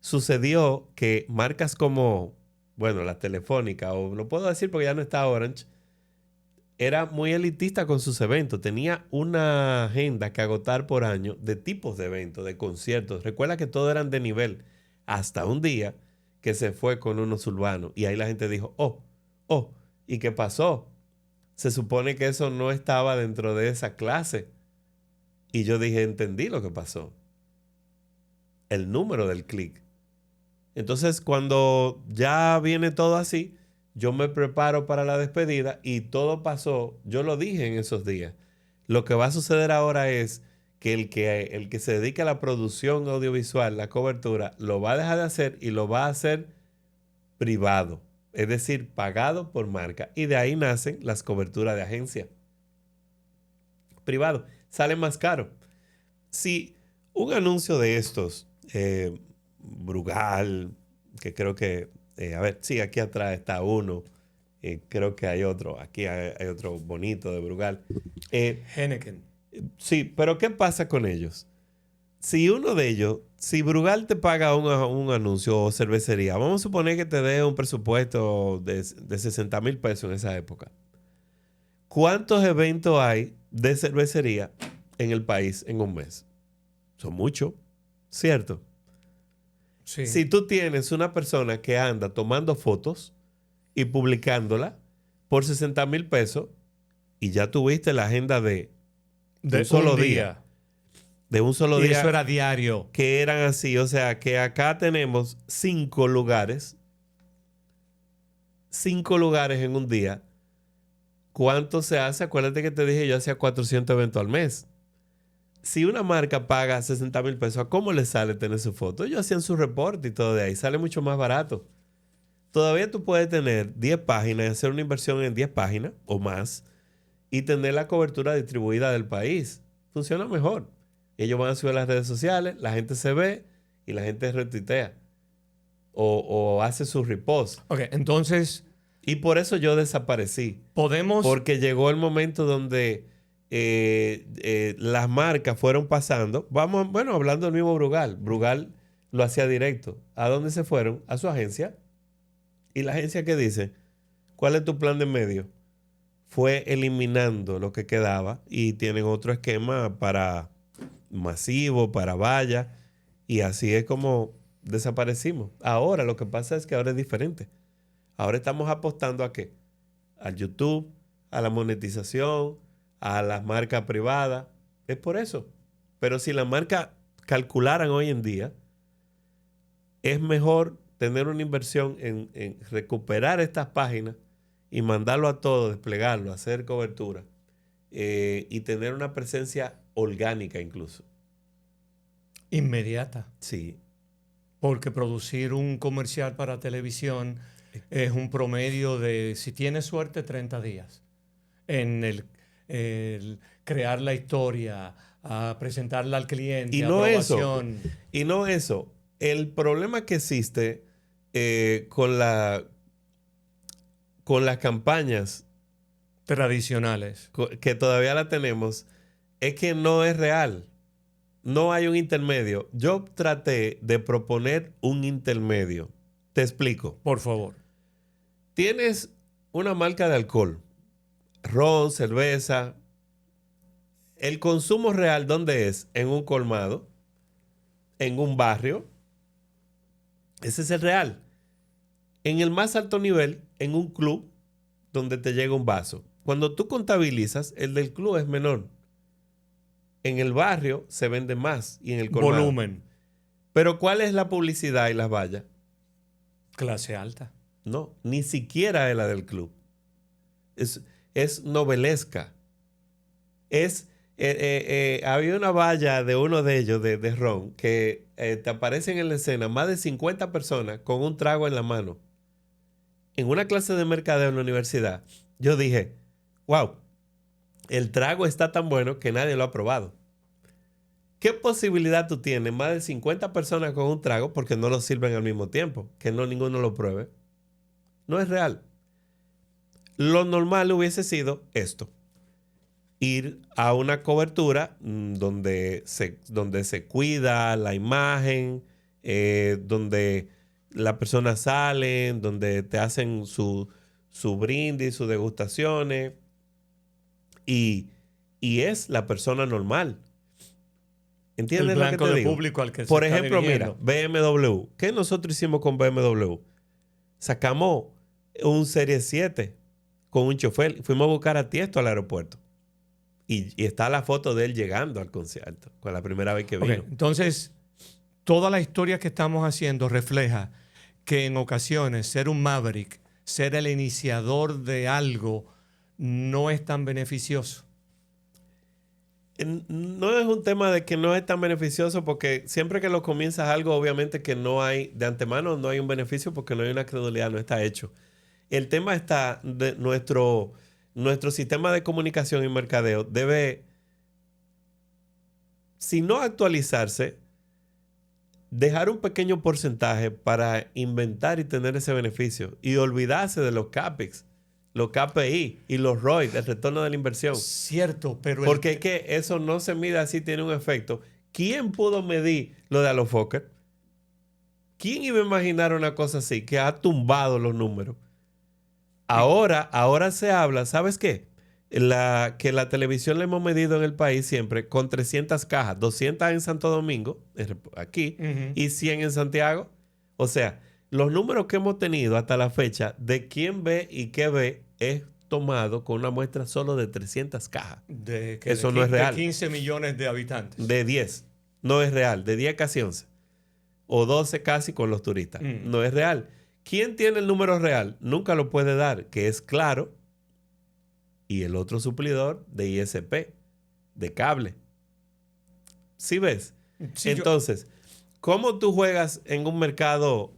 sucedió que marcas como, bueno, la Telefónica, o lo puedo decir porque ya no está Orange, era muy elitista con sus eventos. Tenía una agenda que agotar por año de tipos de eventos, de conciertos. Recuerda que todos eran de nivel. Hasta un día que se fue con unos urbanos. Y ahí la gente dijo, oh, ¿y qué pasó? Se supone que eso no estaba dentro de esa clase. Y yo dije, entendí lo que pasó. El número del clic. Entonces, cuando ya viene todo así, yo me preparo para la despedida y todo pasó. Yo lo dije en esos días. Lo que va a suceder ahora es que el que se dedica a la producción audiovisual, la cobertura, lo va a dejar de hacer y lo va a hacer privado. Es decir, pagado por marca. Y de ahí nacen las coberturas de agencia. Privado. Sale más caro. Si un anuncio de estos, Brugal, que creo que, a ver, sí, aquí atrás está uno, creo que hay otro, aquí hay otro bonito de Brugal. Heineken. Sí, pero ¿qué pasa con ellos? Si uno de ellos, si Brugal te paga un anuncio o cervecería, vamos a suponer que te dé un presupuesto de 60,000 pesos en esa época. ¿Cuántos eventos hay de cervecería en el país en un mes? Son muchos, ¿cierto? Sí. Si tú tienes una persona que anda tomando fotos y publicándola por 60,000 pesos y ya tuviste la agenda de un solo día. De un solo Y día. eso era diario. Que eran así. O sea, que acá tenemos 5 lugares. 5 lugares en un día. ¿Cuánto se hace? Acuérdate que te dije yo hacía 400 eventos al mes. Si una marca paga 60,000 pesos, ¿a cómo le sale tener su foto? Ellos hacían su reporte y todo de ahí. Sale mucho más barato. Todavía tú puedes tener 10 páginas y hacer una inversión en 10 páginas o más y tener la cobertura distribuida del país. Funciona mejor. Ellos van a subir a las redes sociales, la gente se ve y la gente retuitea o hace su repost. Ok, entonces Y por eso yo desaparecí. podemos... Porque llegó el momento donde las marcas fueron pasando. Vamos, bueno, hablando del mismo Brugal. Brugal lo hacía directo. ¿A dónde se fueron? A su agencia. Y la agencia que dice, ¿cuál es tu plan de medio? Fue eliminando lo que quedaba y tienen otro esquema para masivo, para valla. Y así es como desaparecimos. Ahora lo que pasa es que ahora es diferente. Ahora estamos apostando ¿a qué? Al YouTube, a la monetización, a las marcas privadas. Es por eso. Pero si las marcas calcularan hoy en día, es mejor tener una inversión en recuperar estas páginas y mandarlo a todo, desplegarlo, hacer cobertura y tener una presencia orgánica incluso. Inmediata. Sí. Porque producir un comercial para televisión es un promedio de, si tienes suerte, 30 días. En el crear la historia, a presentarla al cliente, Y no aprobación. Y no eso. El problema que existe con las campañas Tradicionales. que todavía la tenemos es que no es real. No hay un intermedio. Yo traté de proponer un intermedio. Te explico. Por favor. Tienes una marca de alcohol, ron, cerveza. El consumo real, ¿dónde es? En un colmado, en un barrio. Ese es el real. En el más alto nivel, en un club donde te llega un vaso. Cuando tú contabilizas, el del club es menor. En el barrio se vende más y en el colmado. Volumen. Pero ¿cuál es la publicidad y las vallas? Clase alta. No, ni siquiera es la del club. Es novelesca. Había una valla de uno de ellos, de ron, que te aparecen en la escena más de 50 personas con un trago en la mano. En una clase de mercadeo en la universidad, yo dije, wow, el trago está tan bueno que nadie lo ha probado. ¿Qué posibilidad tú tienes? Más de 50 personas con un trago porque no lo sirven al mismo tiempo. Que no ninguno lo pruebe. No es real. Lo normal hubiese sido esto. Ir a una cobertura donde se cuida la imagen, donde las personas salen, donde te hacen su brindis, sus degustaciones. Y es la persona normal. ¿Entiendes el lo que blanco te de digo? público al que Por se está ejemplo, mira, dirigiendo. BMW. ¿Qué nosotros hicimos con BMW? Sacamos un Serie 7 con un chofer. Fuimos a buscar a Tiesto al aeropuerto. Y está la foto de él llegando al concierto, con la primera vez que vino. Okay, entonces, toda la historia que estamos haciendo refleja que en ocasiones ser un maverick, ser el iniciador de algo, no es tan beneficioso. No es un tema de que no es tan beneficioso porque siempre que lo comienzas algo, obviamente que no hay, de antemano no hay un beneficio porque no hay una credulidad, no está hecho. El tema está de nuestro sistema de comunicación y mercadeo debe, si no actualizarse, dejar un pequeño porcentaje para inventar y tener ese beneficio y olvidarse de los CAPEX, los KPI y los ROI, el retorno de la inversión. Cierto, pero... Porque es que eso no se mide así, tiene un efecto. ¿Quién pudo medir lo de Alofoker? ¿Quién iba a imaginar una cosa así que ha tumbado los números? Ahora se habla, ¿sabes qué? Que la televisión la hemos medido en el país siempre con 300 cajas, 200 en Santo Domingo, aquí, y 100 en Santiago. O sea, los números que hemos tenido hasta la fecha de quién ve y qué ve es tomado con una muestra solo de 300 cajas. Eso no es real. De 15 millones de habitantes. De 10. No es real. De 10 casi 11. O 12 casi con los turistas. No es real. ¿Quién tiene el número real? Nunca lo puede dar, que es Claro y el otro suplidor de ISP, de cable. ¿Sí ves? Sí, entonces, ¿cómo tú juegas en un mercado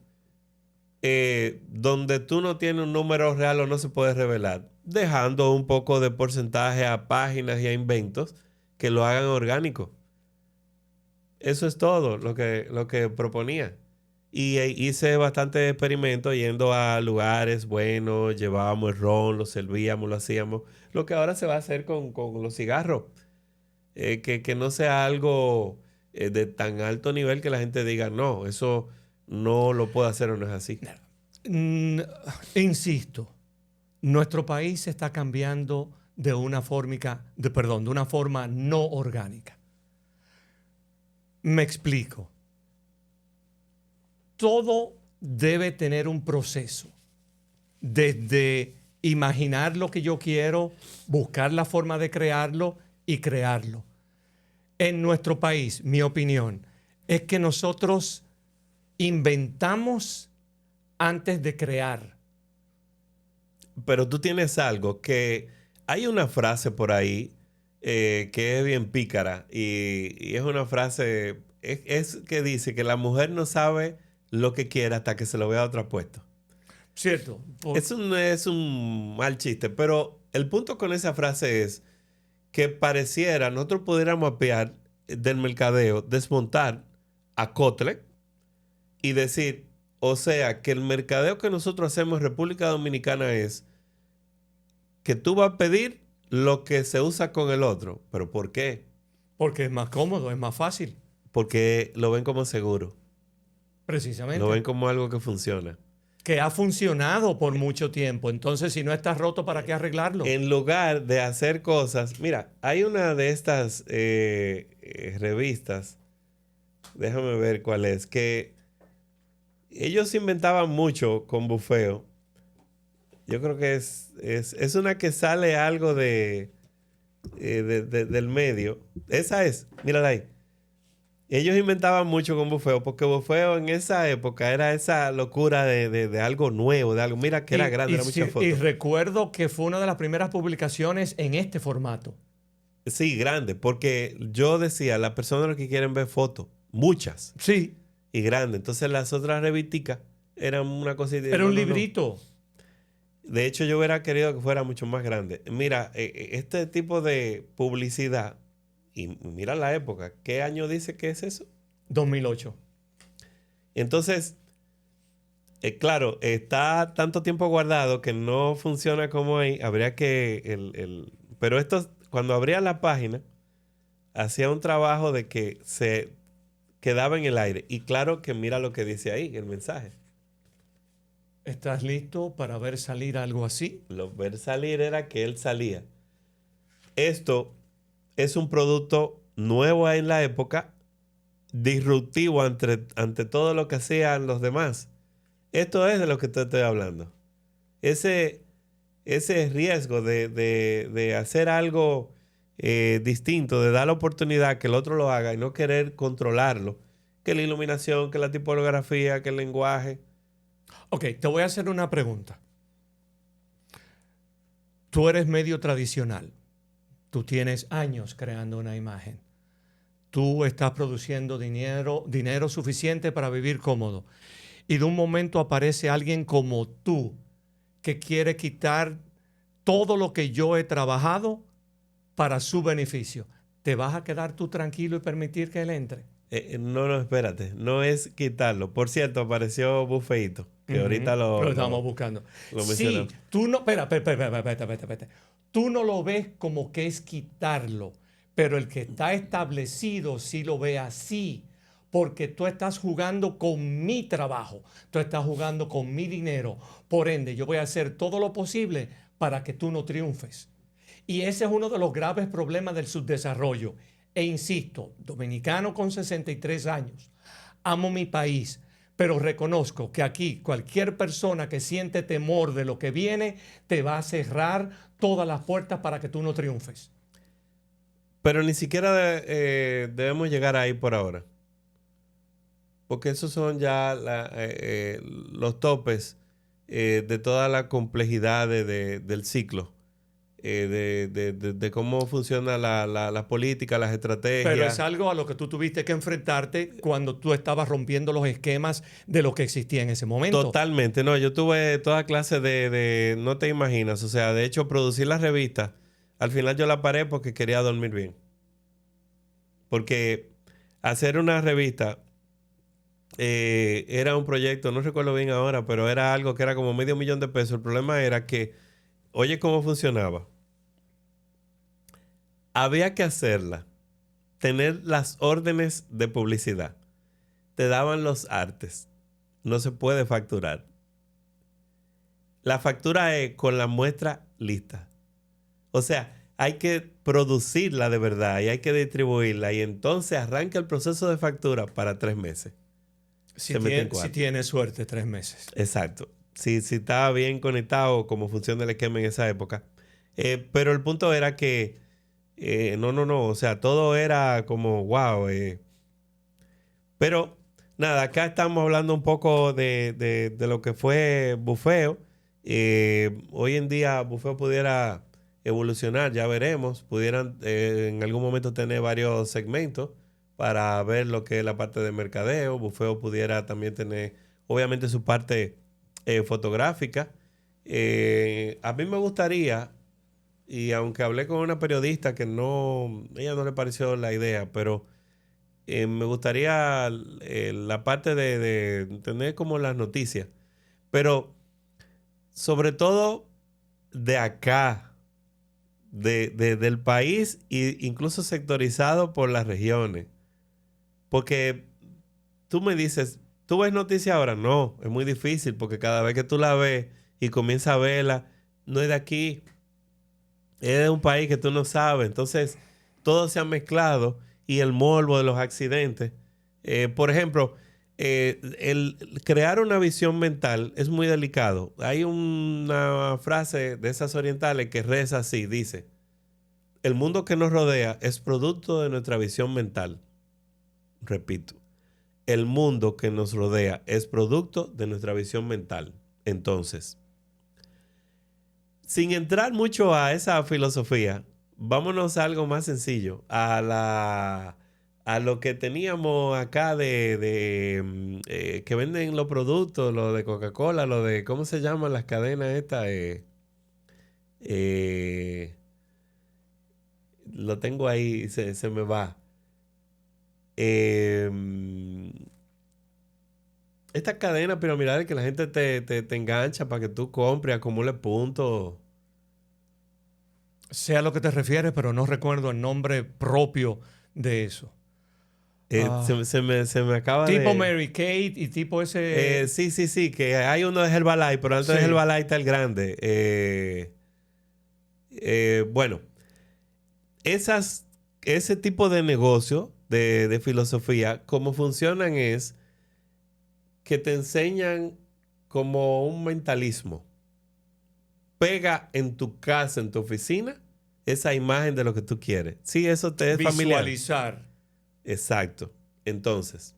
donde tú no tienes un número real o no se puede revelar? Dejando un poco de porcentaje a páginas y a inventos que lo hagan orgánico. Eso es todo lo que proponía. Y hice bastante experimento yendo a lugares buenos, llevábamos el ron, lo servíamos, lo hacíamos. Lo que ahora se va a hacer con los cigarros. Que no sea algo de tan alto nivel que la gente diga, no, eso no lo puedo hacer o no es así. Mm, Insisto, nuestro país está cambiando de una de una forma no orgánica. Me explico. Todo debe tener un proceso. Desde imaginar lo que yo quiero, buscar la forma de crearlo y crearlo. En nuestro país, mi opinión, es que nosotros inventamos antes de crear. Pero tú tienes algo que hay una frase por ahí que es bien pícara y es una frase, es que dice que la mujer no sabe lo que quiere hasta que se lo vea a otra puesto. ¿Cierto? Eso no es un mal chiste, pero el punto con esa frase es que pareciera, nosotros pudiéramos mapear del mercadeo, desmontar a Kotler y decir, o sea, que el mercadeo que nosotros hacemos en República Dominicana es que tú vas a pedir lo que se usa con el otro. ¿Pero por qué? Porque es más cómodo, es más fácil, Porque lo ven como seguro, lo ven precisamente. como algo que funciona. Que ha funcionado por mucho tiempo. Entonces, si no está roto, ¿para qué arreglarlo? En lugar de hacer cosas, mira, hay una de estas revistas, déjame ver cuál es, que ellos inventaban mucho con bufeo. Yo creo que es una que sale algo del medio. Esa es, mírala ahí. Ellos inventaban mucho con bufeo, porque bufeo en esa época era esa locura de algo nuevo, de algo, mira que era grande, era mucha Y foto. recuerdo que fue una de las primeras publicaciones en este formato. Sí, grande, porque yo decía, las personas lo que quieren ver fotos, muchas Sí, y grandes. Entonces las otras revisticas eran una cosita. era No, un no, no. librito. De hecho, yo hubiera querido que fuera mucho más grande. Mira, este tipo de publicidad, y mira la época, ¿qué año dice que es eso? 2008. Entonces, claro, está tanto tiempo guardado que no funciona como ahí. Habría que... Pero esto, cuando abría la página, hacía un trabajo de que se quedaba en el aire. Y claro que mira lo que dice ahí, el mensaje. ¿Estás listo para ver salir algo así? Lo ver salir era que él salía. Esto es un producto nuevo en la época, disruptivo ante todo lo que hacían los demás. Esto es de lo que te estoy hablando. Ese riesgo de hacer algo distinto, de dar la oportunidad que el otro lo haga y no querer controlarlo, que la iluminación, que la tipografía, que el lenguaje. Ok, te voy a hacer una pregunta. Tú eres medio tradicional. Tú tienes años creando una imagen. Tú estás produciendo dinero suficiente para vivir cómodo. Y de un momento aparece alguien como tú que quiere quitar todo lo que yo he trabajado para su beneficio. ¿Te vas a quedar tú tranquilo y permitir que él entre? No, espérate. No es quitarlo. Por cierto, apareció Bufeito, que ahorita Lo estamos buscando. lo Sí, mencionamos. tú no, espera. Tú no lo ves como que es quitarlo, pero el que está establecido sí lo ve así, porque tú estás jugando con mi trabajo, tú estás jugando con mi dinero. Por ende, yo voy a hacer todo lo posible para que tú no triunfes. Y ese es uno de los graves problemas del subdesarrollo. E insisto, dominicano con 63 años, amo mi país, pero reconozco que aquí cualquier persona que siente temor de lo que viene te va a cerrar todas las puertas para que tú no triunfes. Pero ni siquiera debemos llegar ahí por ahora. Porque esos son ya los topes de toda la complejidad del ciclo. De cómo funciona la política, las Pero es estrategias. algo a lo que tú tuviste que enfrentarte cuando tú estabas rompiendo los esquemas de lo que existía en ese momento. Totalmente, no, yo tuve toda clase no te imaginas, o sea, de hecho producir la revista, al final yo la paré porque quería dormir bien. Porque hacer una revista era un proyecto, no recuerdo bien ahora, pero era algo que era como $500,000 El problema era que, oye, cómo funcionaba. Había que hacerla, tener las órdenes de publicidad. Te daban los artes. No se puede facturar. La factura es con la muestra lista. O sea, hay que producirla de verdad y hay que distribuirla. Y entonces arranca el proceso de factura para 3 meses. Si tiene suerte, 3 meses. Exacto. Si estaba bien conectado, como funciona el esquema en esa época. Pero el punto era que no. O sea, todo era como wow. Pero nada, acá estamos hablando un poco de lo que fue Bufeo. Hoy en día Bufeo pudiera evolucionar, ya veremos. Pudieran en algún momento tener varios segmentos para ver lo que es la parte de mercadeo. Bufeo pudiera también tener, obviamente, su parte fotográfica. A mí me gustaría, y aunque hablé con una periodista que ella no le pareció la idea, pero me gustaría la parte de tener como las noticias, pero sobre todo de acá, del país, e incluso sectorizado por las regiones. Porque tú me dices, ¿tú ves noticias ahora? No, es muy difícil porque cada vez que tú la ves y comienzas a verla, no es de aquí, es de un país que tú no sabes. Entonces, todo se ha mezclado y el morbo de los accidentes. Por ejemplo, el crear una visión mental es muy delicado. Hay una frase de esas orientales que reza así, dice, el mundo que nos rodea es producto de nuestra visión mental. Repito, el mundo que nos rodea es producto de nuestra visión mental. Entonces, sin entrar mucho a esa filosofía, vámonos a algo más sencillo, a lo que teníamos acá que venden los productos, lo de Coca-Cola, lo de, ¿cómo se llaman las cadenas estas? Eh, lo tengo ahí, se me va. Eh, Estas cadenas piramidales que la gente te engancha para que tú compres, acumule puntos. Sé a lo que te refieres, pero no recuerdo el nombre propio de eso. Se me acaba Tipo de... Mary Kate y tipo ese... Sí, que hay uno de Herbalife, pero antes de Sí. Herbalife está el grande. Bueno, ese tipo de negocio, de filosofía, cómo funcionan es que te enseñan como un mentalismo. Pega en tu casa, en tu oficina, esa imagen de lo que tú quieres. Sí, eso te es familiar. Visualizar. Exacto. Entonces,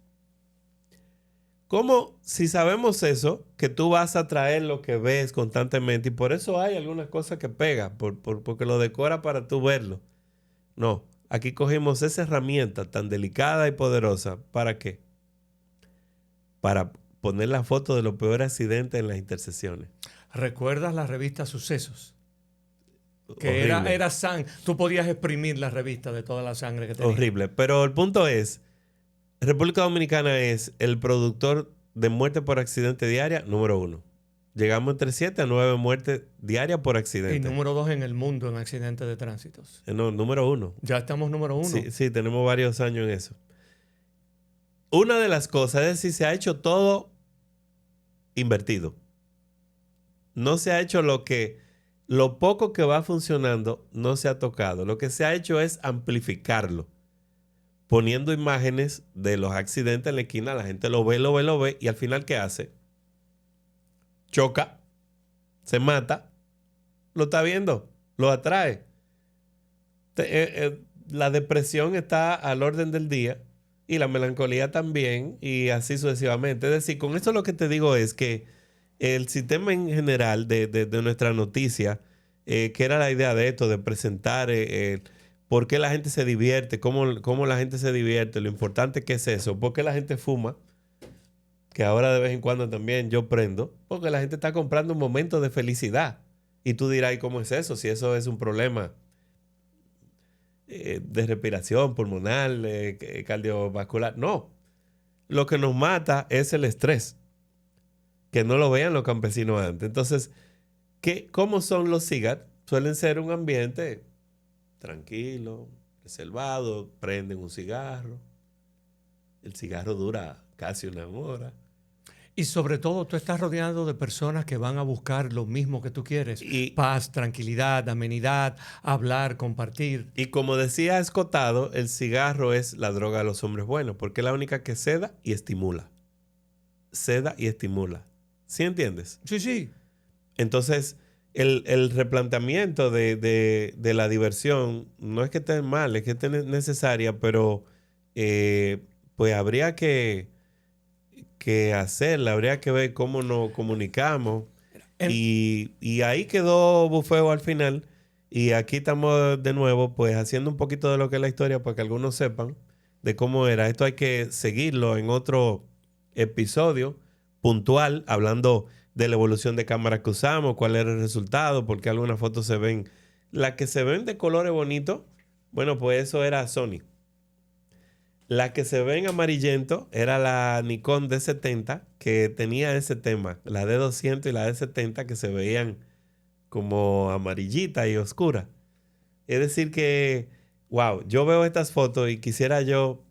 ¿cómo, si sabemos eso, que tú vas a traer lo que ves constantemente? Y por eso hay algunas cosas que pegan, porque lo decora para tú verlo. No, aquí cogimos esa herramienta tan delicada y poderosa. ¿Para qué? Para poner la foto de los peores accidentes en las intersecciones. ¿Recuerdas la revista Sucesos? Que Horrible. era sangre. Tú podías exprimir la revista de toda la sangre que tenía. Horrible. Pero el punto es, República Dominicana es el productor de muerte por accidente diaria número 1. Llegamos entre 7 a 9 muertes diarias por accidente. Y número 2 en el mundo en accidentes de tránsitos. No, número 1. Ya estamos número 1. Sí, tenemos varios años en eso. Una de las cosas es decir, se ha hecho todo invertido. No se ha hecho lo poco que va funcionando no se ha tocado. Lo que se ha hecho es amplificarlo, poniendo imágenes de los accidentes en la esquina. La gente lo ve y al final, ¿qué hace? Choca, se mata, lo está viendo, lo atrae. La depresión está al orden del día y la melancolía también y así sucesivamente. Es decir, con esto lo que te digo es que el sistema en general de nuestra noticia, que era la idea de esto, de presentar por qué la gente se divierte, cómo la gente se divierte, lo importante que es eso, por qué la gente fuma, que ahora de vez en cuando también yo prendo, porque la gente está comprando un momento de felicidad. Y tú dirás, ¿y cómo es eso? Si eso es un problema. de respiración pulmonar, cardiovascular. No. Lo que nos mata es el estrés. Que no lo vean los campesinos antes. Entonces, ¿cómo son los cigarros? Suelen ser un ambiente tranquilo, reservado, prenden un cigarro. El cigarro dura casi una hora. Y sobre todo, tú estás rodeado de personas que van a buscar lo mismo que tú quieres. Paz, tranquilidad, amenidad, hablar, compartir. Y como decía Escotado, el cigarro es la droga de los hombres buenos, porque es la única que seda y estimula. Seda y estimula. ¿Sí entiendes? Sí, sí. Entonces, el replanteamiento de la diversión no es que esté mal, es que esté necesaria, pero pues habría que hacerla, habría que ver cómo nos comunicamos. Y ahí quedó Bufeo al final. Y aquí estamos de nuevo, pues haciendo un poquito de lo que es la historia para que algunos sepan de cómo era. Esto hay que seguirlo en otro episodio puntual, hablando de la evolución de cámaras que usamos, cuál era el resultado, porque algunas fotos se ven. Las que se ven de colores bonitos, bueno, pues eso era Sony. La que se ve en amarillento era la Nikon D70, que tenía ese tema, la D200 y la D70, que se veían como amarillita y oscura. Es decir que, wow, yo veo estas fotos y quisiera yo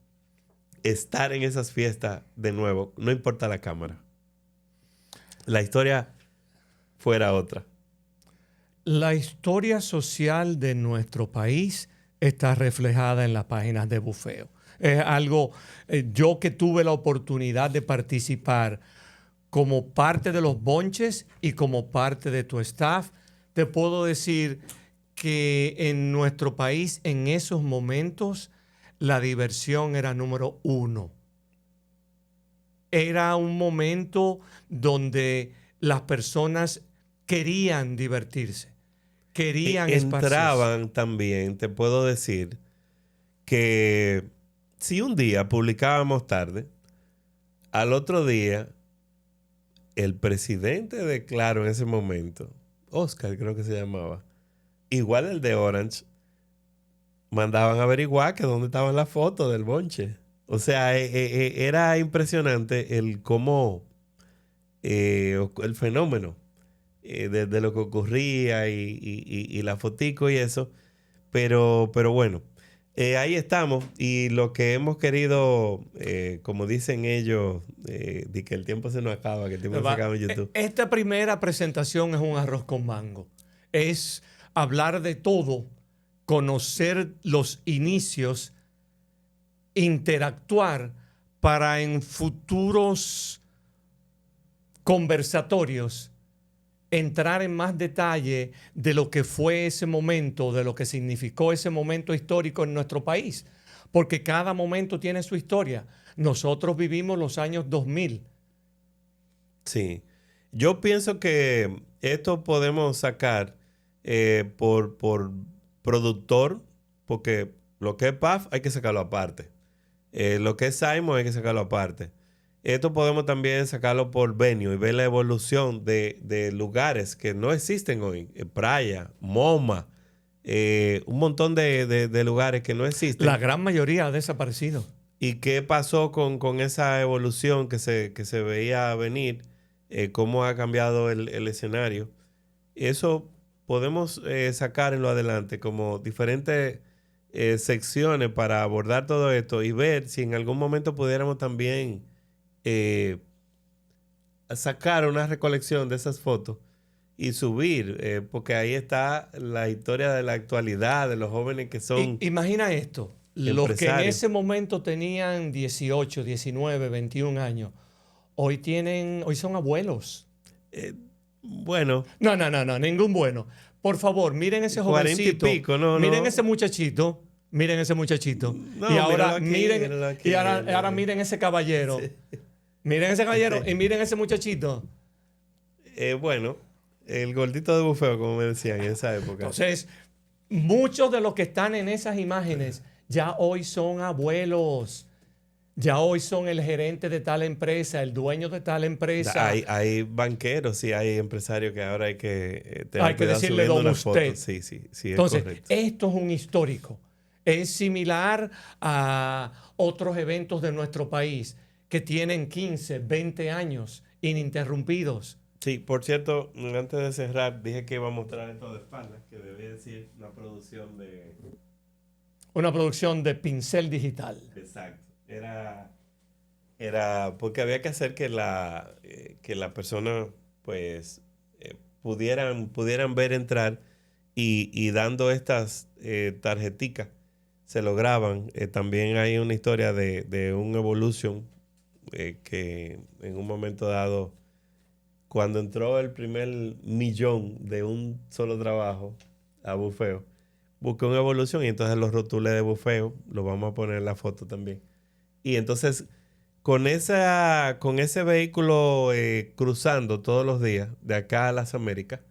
estar en esas fiestas de nuevo, no importa la cámara. La historia fuera otra. La historia social de nuestro país está reflejada en las páginas de Bufeo. Es algo, yo que tuve la oportunidad de participar como parte de los bonches y como parte de tu staff, te puedo decir que en nuestro país en esos momentos la diversión era número uno. Era un momento donde las personas querían divertirse, querían entraban también, te puedo decir, que si un día publicábamos tarde, al otro día el presidente de Claro en ese momento, Oscar creo que se llamaba, igual el de Orange, mandaban a averiguar que dónde estaban las fotos del bonche. O sea, era impresionante el cómo, el fenómeno de lo que ocurría y la fotico y eso. Pero bueno, ahí estamos. Y lo que hemos querido, como dicen ellos, de que el tiempo se nos acaba, que el tiempo se acaba en YouTube. Esta primera presentación es un arroz con mango. Es hablar de todo, conocer los inicios, interactuar para en futuros conversatorios entrar en más detalle de lo que fue ese momento, de lo que significó ese momento histórico en nuestro país. Porque cada momento tiene su historia. Nosotros vivimos los años 2000. Sí. Yo pienso que esto podemos sacar por productor, porque lo que es PAF hay que sacarlo aparte. Lo que es Simon hay que sacarlo aparte. Esto podemos también sacarlo por venue y ver la evolución de lugares que no existen hoy. Playa, MoMA, un montón de lugares que no existen. La gran mayoría ha desaparecido. ¿Y qué pasó con esa evolución que se veía venir? ¿Cómo ha cambiado el escenario? Eso podemos sacar en lo adelante como diferentes secciones para abordar todo esto y ver si en algún momento pudiéramos también sacar una recolección de esas fotos y subir, porque ahí está la historia de la actualidad, de los jóvenes que son... Imagina esto, los que en ese momento tenían 18, 19, 21 años, hoy son abuelos. Bueno. No, ningún bueno. Por favor, miren ese jovencito. 40 y pico, miren ese muchachito. Miren ese muchachito. No, y ahora aquí, ahora miren ese caballero. Sí. Miren ese caballero y miren ese muchachito. Bueno, el gordito de Bufeo, como me decían en esa época. Entonces, muchos de los que están en esas imágenes ya hoy son abuelos. Ya hoy son el gerente de tal empresa, el dueño de tal empresa. Hay banqueros, sí, hay empresarios que ahora hay que decirle don usted. sí, entonces, correcto. Esto es un histórico. Es similar a otros eventos de nuestro país que tienen 15, 20 años ininterrumpidos. Sí, por cierto, antes de cerrar, dije que iba a mostrar esto de espaldas, que debía decir una producción de... Una producción de pincel digital. Exacto. Era porque había que hacer que la persona, pues, pudieran ver entrar y dando estas tarjeticas, se lograban. También hay una historia de un Evolution que en un momento dado, cuando entró el primer millón de un solo trabajo a bufeo, busqué una Evolution y entonces los rotulé de bufeo, lo vamos a poner en la foto también. Y entonces, con ese vehículo cruzando todos los días de acá a las Américas,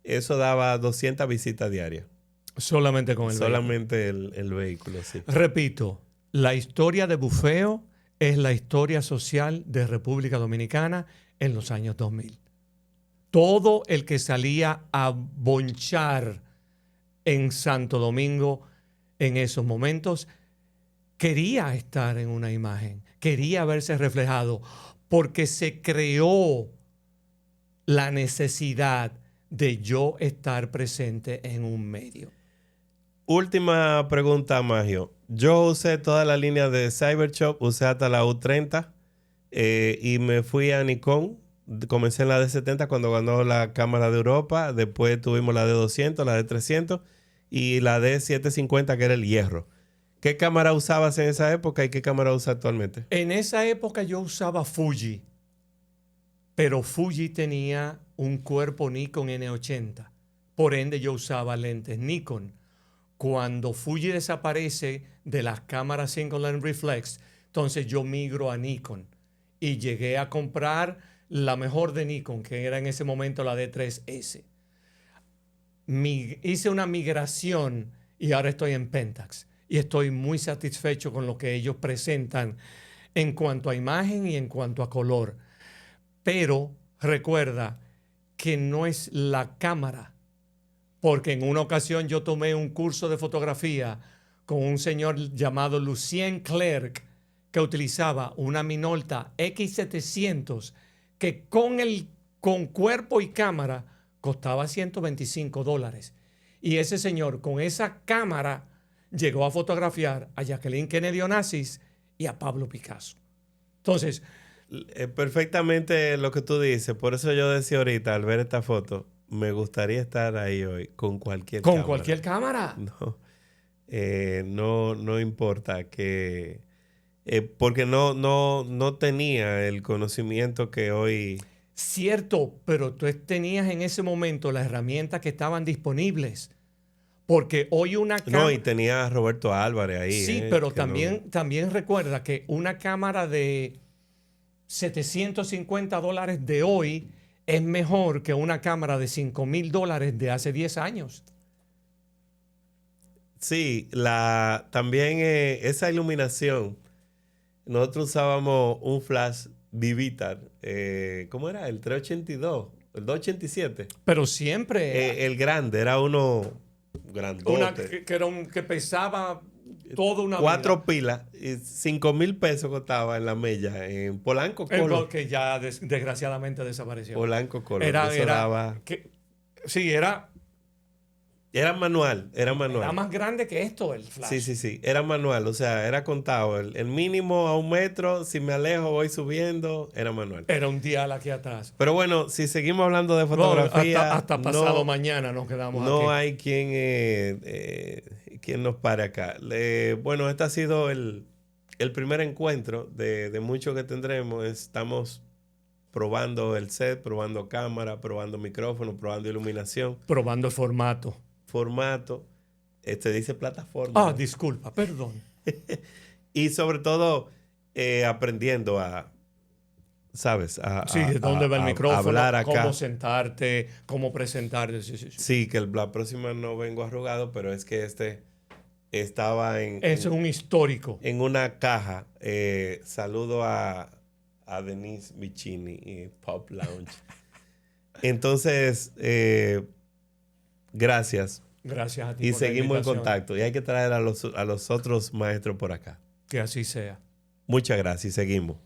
eso daba 200 visitas diarias. Solamente con el vehículo. Solamente el vehículo, sí. Repito, la historia de bufeo es la historia social de República Dominicana en los años 2000. Todo el que salía a bonchar en Santo Domingo en esos momentos quería estar en una imagen, quería verse reflejado, porque se creó la necesidad de yo estar presente en un medio. Última pregunta, Magio. Yo usé toda la línea de Cybershop, usé hasta la U30 y me fui a Nikon. Comencé en la D70 cuando ganó la cámara de Europa. Después tuvimos la D200, la D300 y la D750, que era el hierro. ¿Qué cámara usabas en esa época y qué cámara usas actualmente? En esa época yo usaba Fuji, pero Fuji tenía un cuerpo Nikon N80. Por ende yo usaba lentes Nikon. Cuando Fuji desaparece de las cámaras single lens reflex, entonces yo migro a Nikon y llegué a comprar la mejor de Nikon, que era en ese momento la D3S. Hice una migración y ahora estoy en Pentax y estoy muy satisfecho con lo que ellos presentan en cuanto a imagen y en cuanto a color. Pero recuerda que no es la cámara, porque en una ocasión yo tomé un curso de fotografía con un señor llamado Lucien Clerc que utilizaba una Minolta X700 que con cuerpo y cámara costaba $125. Y ese señor con esa cámara llegó a fotografiar a Jacqueline Kennedy Onassis y a Pablo Picasso. Entonces, perfectamente lo que tú dices. Por eso yo decía ahorita, al ver esta foto, me gustaría estar ahí hoy con cualquier cámara. ¿Con cualquier cámara? No importa que... porque no tenía el conocimiento que hoy... Cierto, pero tú tenías en ese momento las herramientas que estaban disponibles. Porque hoy una cámara... No, y tenía a Roberto Álvarez ahí. Sí, pero también recuerda que una cámara de $750 de hoy es mejor que una cámara de $5,000 de hace 10 años. Sí, también esa iluminación. Nosotros usábamos un flash Vivitar. ¿Cómo era? El 382, el 287. Pero siempre... el grande, era uno grandote. Que pesaba toda una 4 vida. pilas, y 5,000 pesos costaba en la Mella, en Polanco Color. Que ya desgraciadamente desapareció. Polanco Color. Sí, era manual. Era más grande que esto el flash. Sí. Era manual, o sea, era contado. El mínimo a 1 metro, si me alejo voy subiendo, era manual. Era un dial aquí atrás. Pero bueno, si seguimos hablando de fotografía... hasta pasado mañana nos quedamos aquí. No hay quien nos pare acá. Bueno, este ha sido el primer encuentro de muchos que tendremos. Estamos probando el set, probando cámara, probando micrófono, probando iluminación. Probando el formato. Dice plataforma. Ah, disculpa, perdón. Y sobre todo aprendiendo ¿sabes? Dónde va el micrófono, hablar acá. cómo sentarte, cómo presentarte. Sí, que la próxima no vengo arrugado, pero es que estaba es un histórico. En una caja. Saludo a Denise Vicini y Pop Lounge. Entonces, gracias Gracias a ti. Y por la seguimos en invitación. contacto. Y hay que traer a los otros maestros por acá. Que así sea. Muchas gracias y seguimos.